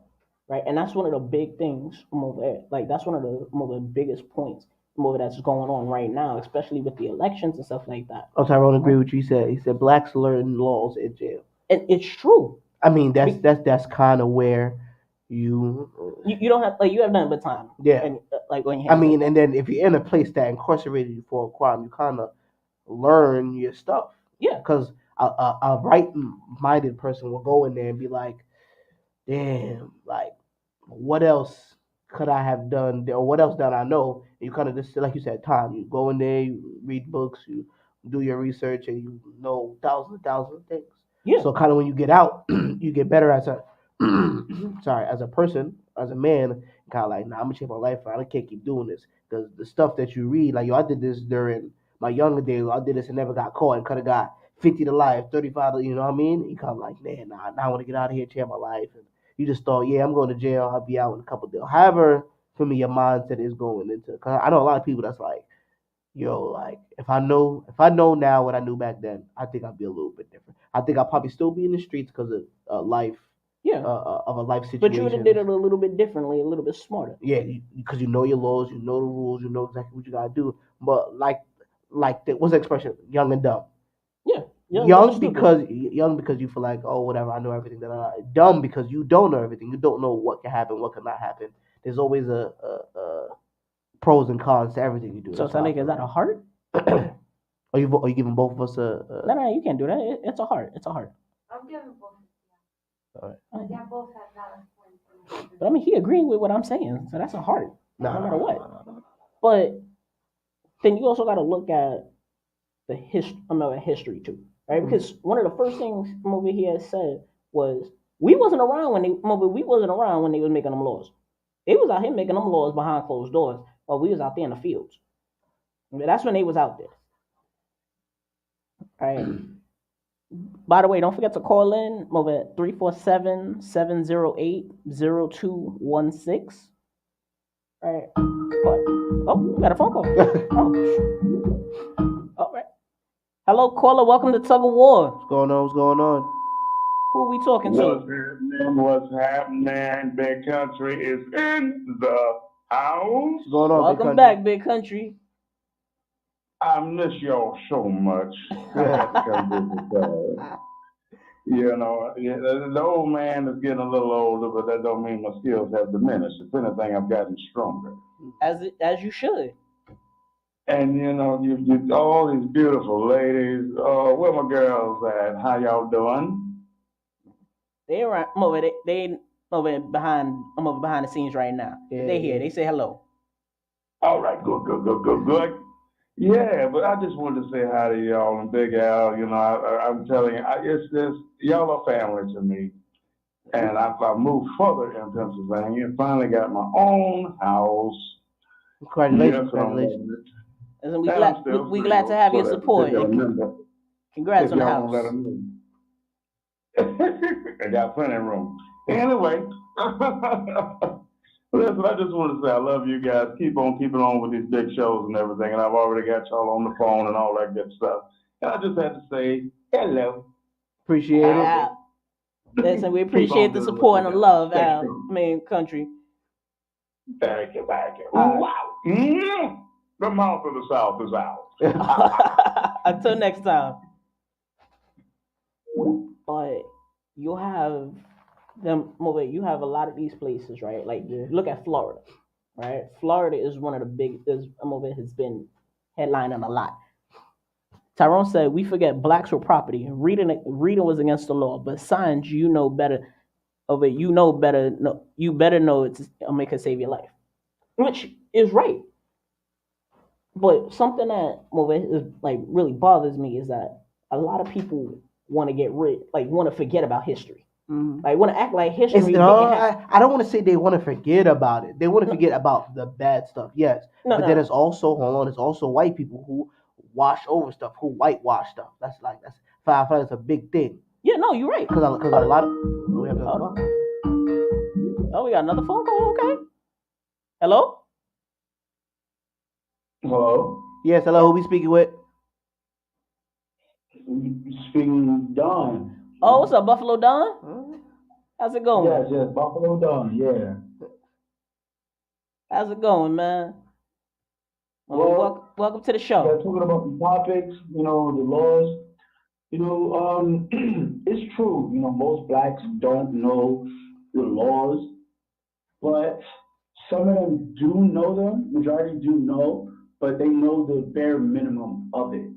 right? And that's one of the big things that's one of the biggest points that's going on right now, especially with the elections and stuff like that. Oh, Tyrone agree with you. He said blacks learn laws in jail. And it's true. I mean that's kind of where you don't have you have nothing but time. Yeah. And, when you and then if you're in a place that incarcerated you for a crime, you kind of learn your stuff. Yeah. Because a right-minded person will go in there and be like, damn, like, what else could I have done there? Or what else did I know? And you kind of just, like you said, time. You go in there, you read books, you do your research, and you know thousands of things. Yeah. So kind of when you get out, you get better as a as a person, as a man, kind of like, nah, I'm gonna change my life. I can't keep doing this because the stuff that you read, like, yo, I did this during my younger days. I did this and never got caught and could have got 50 to life, 35. You know what I mean? You kind of like, man, nah, I want to get out of here, change my life. And you just thought, yeah, I'm going to jail. I'll be out in a couple of days. However, for me, your mindset is going into. Cause I know a lot of people that's like, like if I know now what I knew back then, I think I'd be a little bit different. I think I'll probably still be in the streets because of life, of a life situation. But you would have did it a little bit differently, a little bit smarter. Yeah, because you know your laws, you know the rules, you know exactly what you gotta do. But what's the expression? Young and dumb. Yeah, young because you feel like, oh, whatever, I know everything. Dumb because you don't know everything. You don't know what can happen, what cannot happen. There's always a pros and cons to everything you do. So Sonic, is that a heart? Are you giving both of us a? No, you can't do that. It's a heart. It's a heart. I'm giving both. All right. They both have valid points. But I mean, he agreed with what I'm saying, so that's a heart. No matter what. No. But then you also got to look at the history too, right? Mm-hmm. Because one of the first things over here said was we wasn't around when they was making them laws. They was out here making them laws behind closed doors, while we was out there in the fields. That's when they was out there. All right. By the way, don't forget to call in over at 347-708-0216. All right. Oh, we got a phone call. All right. Hello, caller. Welcome to Tug of War. What's going on? Who are we talking to? What's happening? Big Country is in the house. What's going on, Welcome back, Big Country. I miss y'all so much. You know, the old man is getting a little older, but that don't mean my skills have diminished. If anything, I've gotten stronger. As you should. And you know, you all these beautiful ladies. Oh, where my girls at? How y'all doing? They over behind. I'm over behind the scenes right now. Yeah, they here. They say hello. All right, good. Yeah, but I just wanted to say hi to y'all and Big Al. You know, I'm telling you, it's this. Y'all are family to me. And I moved further in Pennsylvania and finally got my own house. Congratulations. And we glad to have your support. Congrats on the house. I got plenty of room. Anyway, listen, I just want to say I love you guys. Keep on keeping on with these big shows and everything. And I've already got y'all on the phone and all that good stuff. And I just had to say hello. Appreciate it. Listen, we appreciate the support and the love, Country. Thank you. Wow. The mouth of the South is out. Until next time. But you have a lot of these places, right? Like look at Florida, right? Florida is one of the biggest. Has been headlining a lot. Tyrone said, "We forget blacks were property. Reading was against the law, but signs you know better. You better know it's make it save your life," which is right. But something that is like really bothers me is that a lot of people want to forget about history. Mm-hmm. Like want to act like history. I don't want to say they want to forget about it. They want to forget about the bad stuff. Yes, but then it's also it's also white people who wash over stuff, who whitewash stuff. I feel like it's a big thing. Yeah, no, you're right. Because a lot of we got another phone call. Okay. Hello. Hello. Yes, hello. Who we speaking with? Speaking Don. Oh, what's up, Buffalo Don? How's it going? Yes, Buffalo Don. Yeah. How's it going, man? Well, welcome to the show. Yeah, talking about the topics, the laws. It's true. Most blacks don't know the laws, but some of them do know them. Majority do know, but they know the bare minimum of it.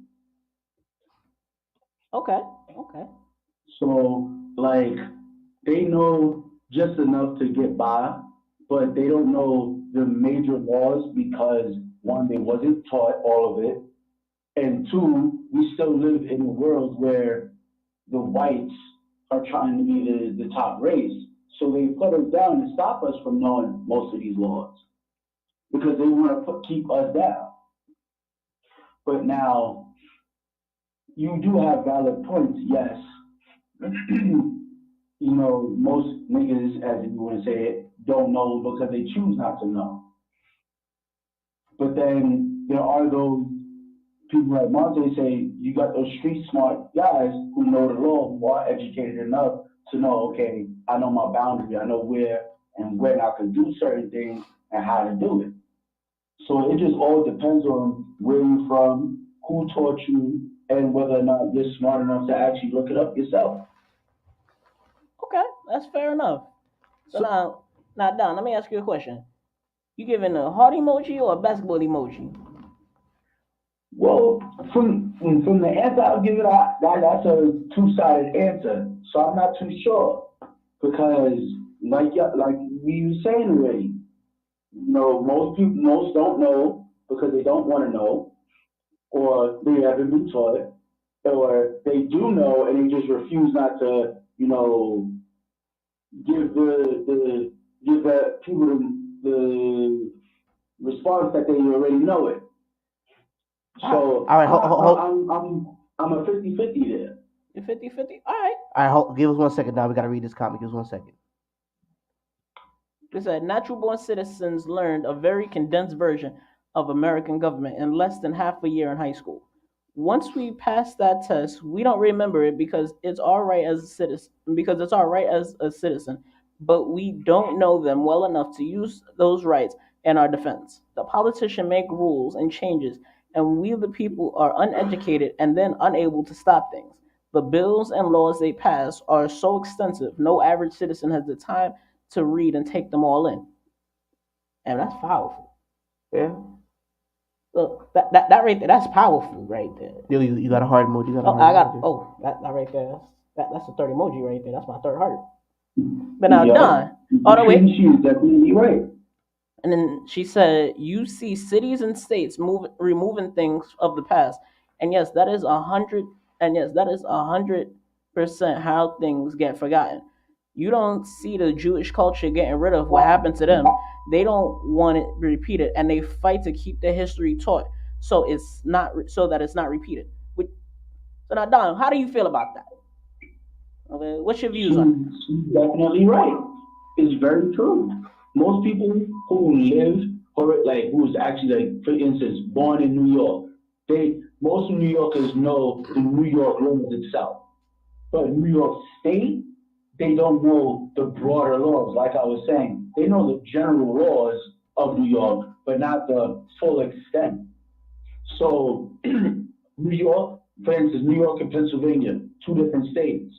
Okay. So, they know just enough to get by, but they don't know the major laws because, one, they wasn't taught all of it, and two, we still live in a world where the whites are trying to be the top race. So they put us down and stop us from knowing most of these laws because they want to keep us down. But now, you do have valid points, yes. Most niggas, as you want to say it, don't know because they choose not to know. But then there are those people like Monte say you got those street smart guys who know the law, who are educated enough to know, okay, I know my boundary, I know where and when I can do certain things and how to do it. So it just all depends on where you're from, who taught you, and whether or not you're smart enough to actually look it up yourself. Okay, that's fair enough. So now, Don, let me ask you a question. You giving a heart emoji or a basketball emoji? Well, from the answer I'll give it, that's a two-sided answer. So I'm not too sure because, like we were saying already, most don't know because they don't want to know, or they haven't been taught, or they do know and they just refuse not to, give the people the response that they already know it. So all right, I'm a 50-50 there. You're 50-50? All right. All right, give us 1 second now. We got to read this comic. Give us 1 second. It said natural born citizens learned a very condensed version of American government in less than half a year in high school. Once we pass that test, we don't remember it because it's all right as a citizen, but we don't know them well enough to use those rights in our defense. The politicians make rules and changes, and we the people are uneducated and then unable to stop things. The bills and laws they pass are so extensive, no average citizen has the time to read and take them all in. And that's powerful. Yeah. Look, that right there, that's powerful right there. Yo, you got a heart emoji. You got a Oh, heart emoji. that right there. That's a third emoji right there. That's my third heart. But now, Don. Oh, no, wait. She's definitely right. And then she said, "You see cities and states removing things of the past, and yes, that is 100% how things get forgotten. You don't see the Jewish culture getting rid of what happened to them. They don't want it repeated, and they fight to keep the history taught, so that it's not repeated." So now, Don, how do you feel about that? Okay, what's your views on it? She's definitely right. It's very true. Most people who live, or like who's actually, like, for instance, born in New York, most New Yorkers know the New York laws itself. But New York State, they don't know the broader laws. Like I was saying, they know the general laws of New York, but not the full extent. So New York, for instance, New York and Pennsylvania, two different states.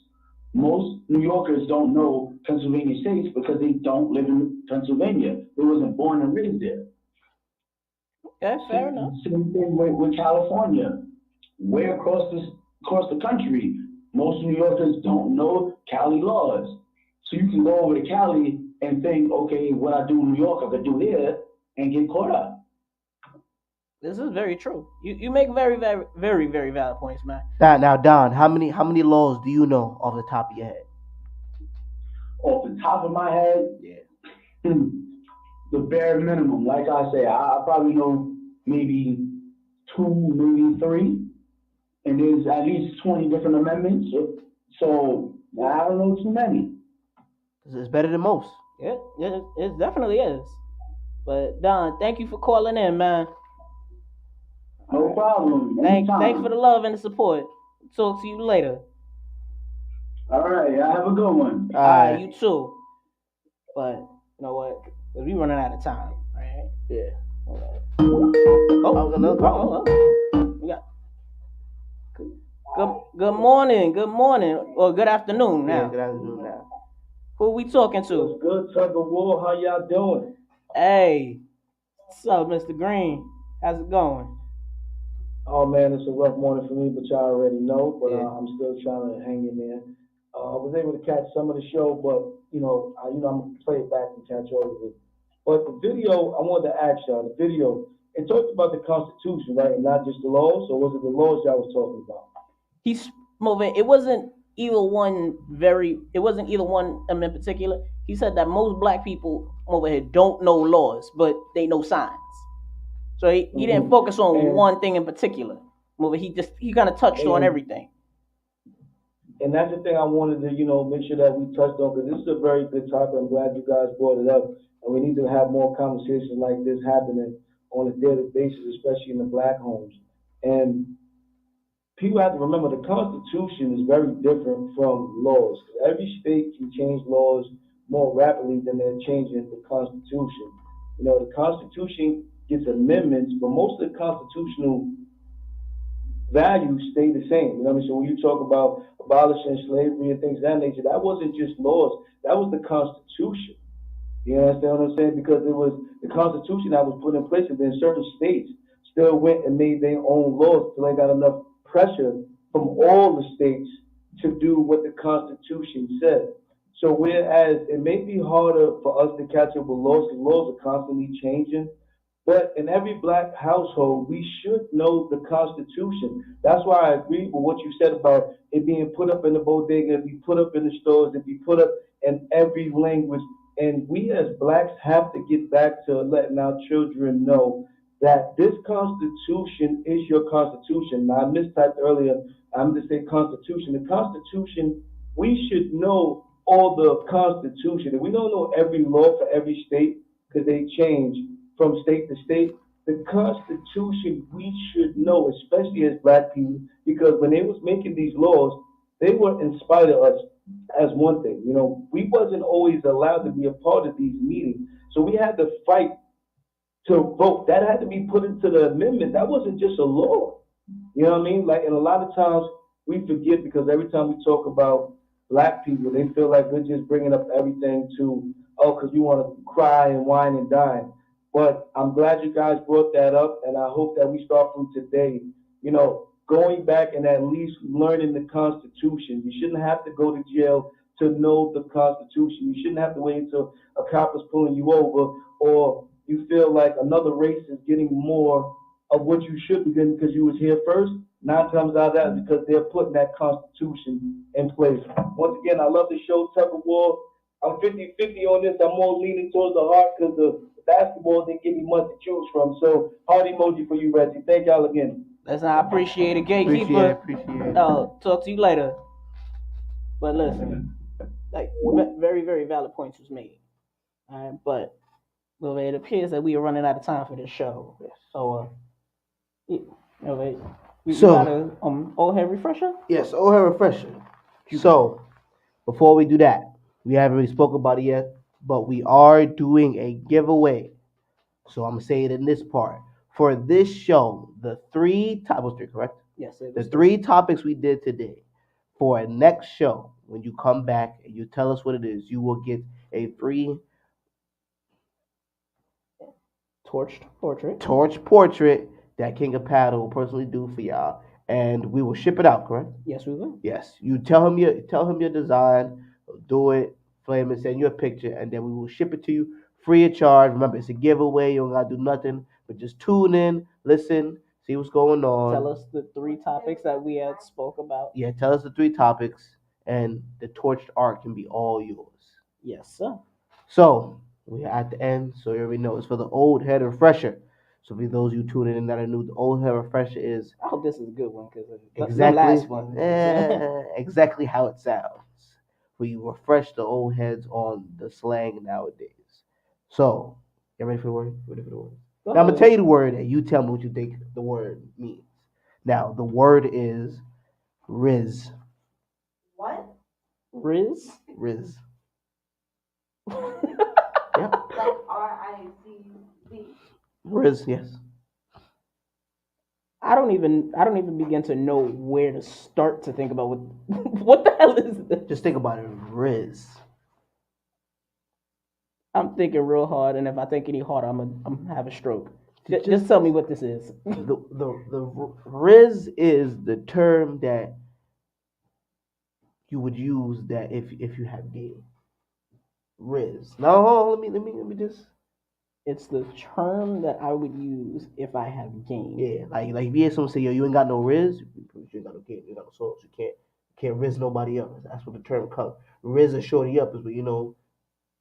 Most New Yorkers don't know Pennsylvania states because they don't live in Pennsylvania. They wasn't born and raised there. Okay, fair enough. Same thing with California. Way across the country, most New Yorkers don't know Cali laws. So you can go over to Cali and think, okay, what I do in New York, I could do here, and get caught up. This is very true. You make very, very, very, very valid points, man. Now, Don, how many laws do you know off the top of your head? Off the top of my head, yeah, the bare minimum. Like I say, I probably know maybe 2, maybe 3, and there's at least 20 different amendments. So I don't know too many. It's better than most. It definitely is. But Don, thank you for calling in, man. No problem. Thanks for the love and the support. Talk to you later. All right, y'all have a good one. All right, you too. But you know what? We running out of time, right? Yeah. We got good morning, or good afternoon now. Yeah, good afternoon now. Who we talking to? What's good, Tug of War? How y'all doing? Hey, what's up, Mr. Green? How's it going? Oh man, it's a rough morning for me, but y'all already know. But I'm still trying to hang in there. I was able to catch some of the show, but I'm gonna play it back and catch all of it. But the video, I wanted to ask y'all. The video, it talked about the Constitution, right, and not just the laws. Or was it the laws y'all was talking about? He's moving. It wasn't either one in particular. He said that most black people over here don't know laws, but they know signs. So he didn't focus on one thing in particular. He kind of touched on everything. And that's the thing I wanted to, make sure that we touched on, because this is a very good topic. I'm glad you guys brought it up. And we need to have more conversations like this happening on a daily basis, especially in the black homes. And people have to remember the Constitution is very different from laws. Every state can change laws more rapidly than they're changing the Constitution. You know, the Constitution gets amendments, but most of the constitutional values stay the same. You know what I mean? So when you talk about abolishing slavery and things of that nature, that wasn't just laws, that was the Constitution. You understand what I'm saying? Because it was the Constitution that was put in place, and then certain states still went and made their own laws until they got enough pressure from all the states to do what the Constitution said. So whereas it may be harder for us to catch up with laws, because laws are constantly changing, but in every black household, we should know the Constitution. That's why I agree with what you said about it being put up in the bodega, it be put up in the stores, it be put up in every language. And we as blacks have to get back to letting our children know that this Constitution is your Constitution. Now, I mistyped earlier. I'm just saying Constitution. The Constitution, we should know all the Constitution. And we don't know every law for every state because they change from state to state. The Constitution we should know, especially as black people, because when they was making these laws, they were in spite of us as one thing. You know, we wasn't always allowed to be a part of these meetings. So we had to fight to vote. That had to be put into the amendment. That wasn't just a law. You know what I mean? Like, and a lot of times we forget because every time we talk about black people, they feel like we're just bringing up everything to, oh, because you want to cry and whine and dine. But I'm glad you guys brought that up, and I hope that we start from today, you know, going back and at least learning the Constitution. You shouldn't have to go to jail to know the Constitution. You shouldn't have to wait until a cop is pulling you over or you feel like another race is getting more of what you should be getting because you was here first. 9 times out of that is because they're putting that Constitution in place. Once again, I love the show, Tug of War. I'm 50-50 on this. I'm more leaning towards the heart because the basketball didn't give me much to choose from. So, heart emoji for you, Reggie. Thank y'all again. Listen, I appreciate it, Gatekeeper. Appreciate it. Talk to you later. But listen, like very, very valid points was made. All right, but well, it appears that we are running out of time for this show. So, we got a old head refresher. Yes, old head refresher. So, before we do that, we haven't really spoken about it yet, but we are doing a giveaway. So I'm gonna say it in this part. For this show, the 3 topics, 3, correct? Yes, the 3 topics we did today. For our next show, when you come back and you tell us what it is, you will get a free torch portrait that King of Paddle will personally do for y'all, and we will ship it out. Correct? Yes, we will. Yes, you tell him your design, do it, flame it, send you a picture, and then we will ship it to you free of charge. Remember, it's a giveaway. You don't gotta do nothing, but just tune in, listen, see what's going on. Tell us the 3 topics that we had spoke about. Yeah, tell us the 3 topics, and the torched art can be all yours. Yes, sir. So we're at the end, so you already know it's for the old head refresher. So for those of you tuning in that are new, the old head refresher is. I hope this is a good one because exactly the last one. Exactly how it sounds. We refresh the old heads on the slang nowadays. So, you ready for the word? Now, I'm gonna tell you the word, and you tell me what you think the word means. Now, the word is Riz. What? Riz? Riz. Like R-I-Z-Z. Riz, yes. I don't even begin to know where to start to think about what the hell is this? Just think about it, Riz. I'm thinking real hard, and if I think any harder, I'm gonna have a stroke. Just tell me what this is. The Riz is the term that you would use that if you have game. Riz. No, let me just. It's the term that I would use if I have game. Yeah, like if you hear someone say, "Yo, you ain't got no Riz," you ain't got no game, you ain't got no sauce. You can't Riz nobody up. That's what the term comes. Riz a shorty up is when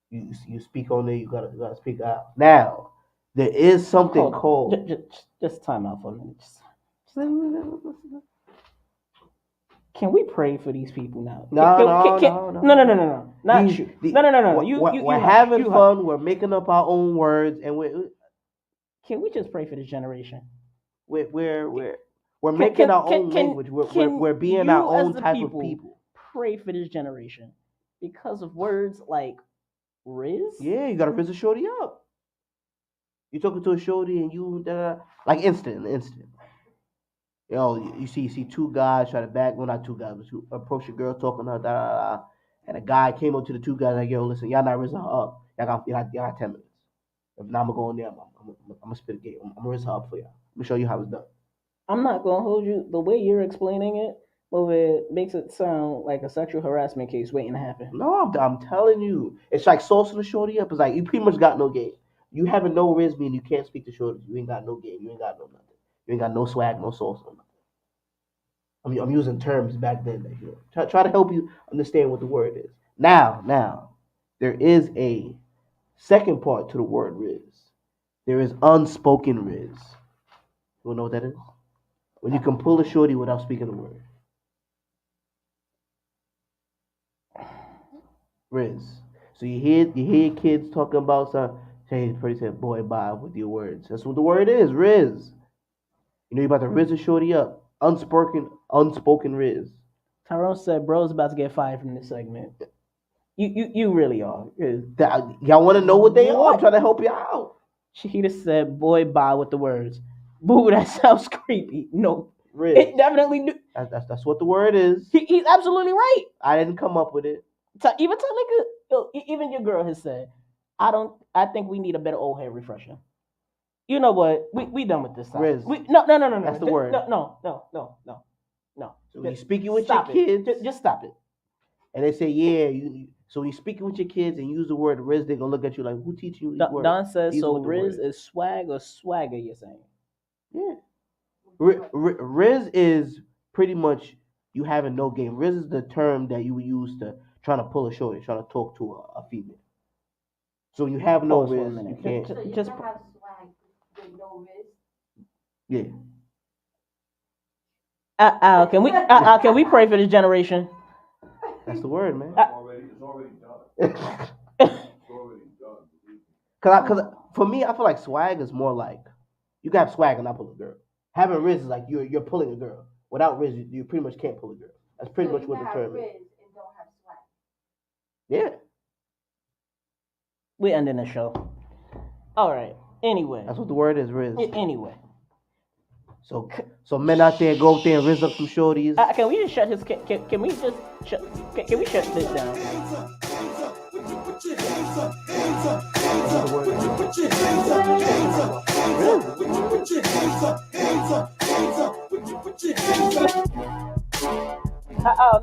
you speak on there. You gotta speak out. Now there is something called. Just time out for a minute. Can we pray for these people now? No. Not you. No. We're having fun. We're making up our own words, and Can we just pray for this generation? We're We're making our own language. We're being our own type of people. Pray for this generation because of words like Riz. Yeah, you gotta Riz a shorty up. You talking to a shorty and you like instant. You know, you see two guys try to not two guys, but approach a girl talking to her, and a guy came up to the two guys like, yo, listen, y'all not rizzing her up. Y'all got 10 minutes. If not, I'm gonna go in there. I'm gonna spit a game. I'm gonna rizz her up for y'all. I'm gonna show you how it's done. I'm not gonna hold you. The way you're explaining it, it makes it sound like a sexual harassment case waiting to happen. No, I'm telling you, it's like saucing a shorty up. It's like you pretty much got no game. You having no riz mean you can't speak to shorties. You ain't got no game. You ain't got no nothing. You ain't got no swag, no sauce, no nothing. I'm using terms back then. Try to help you understand what the word is. Now, there is a second part to the word riz. There is unspoken riz. You wanna know what that is? When you can pull a shorty without speaking a word. Riz. So you hear kids talking about some. Hey, pretty said, boy, bye with your words. That's what the word is, riz. You know, you about to riz a shorty up. Unspoken riz. Tyrone said, bro's about to get fired from this segment. You really are. Y'all want to know what they are? I'm trying to help you out. He just said, boy, bye with the words. Boo, that sounds creepy. No. Riz. It definitely do. That's what the word is. He's absolutely right. I didn't come up with it. Even your girl has said, I think we need a better old head refresher. You know what? We done with this time. Riz. No. That's the word. No. So when you're speaking with your kids, just stop it. And they say, yeah. So when you're speaking with your kids and use the word Riz, they're gonna look at you like, who teach you these words? Don says, so Riz is swag or swagger, you're saying? Yeah. Riz is pretty much you having no game. Riz is the term that you would use to trying to pull a shorty, trying to talk to a female. So when you have no Riz, you can't. So you just have swag with no Riz? Yeah. Can we pray for this generation? That's the word, man. It's already done. It's already done. Cause for me, I feel like swag is more like you can have swag and not pull a girl. Having Riz is like you're pulling a girl. Without Riz, you pretty much can't pull a girl. That's pretty much what the term is. And don't have swag. Yeah. We're ending the show. All right. Anyway. That's what the word is, Riz. Anyway. So men out there, go up there and Riz up some shorties. Can we just shut his? Can we just shut? Can we shut this down?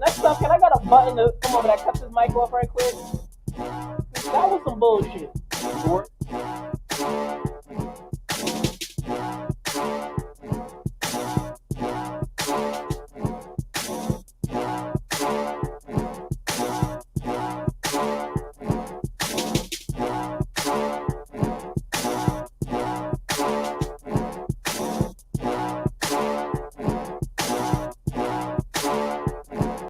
Next up, can I got a button to come over that cuts his mic off right quick? That was some bullshit.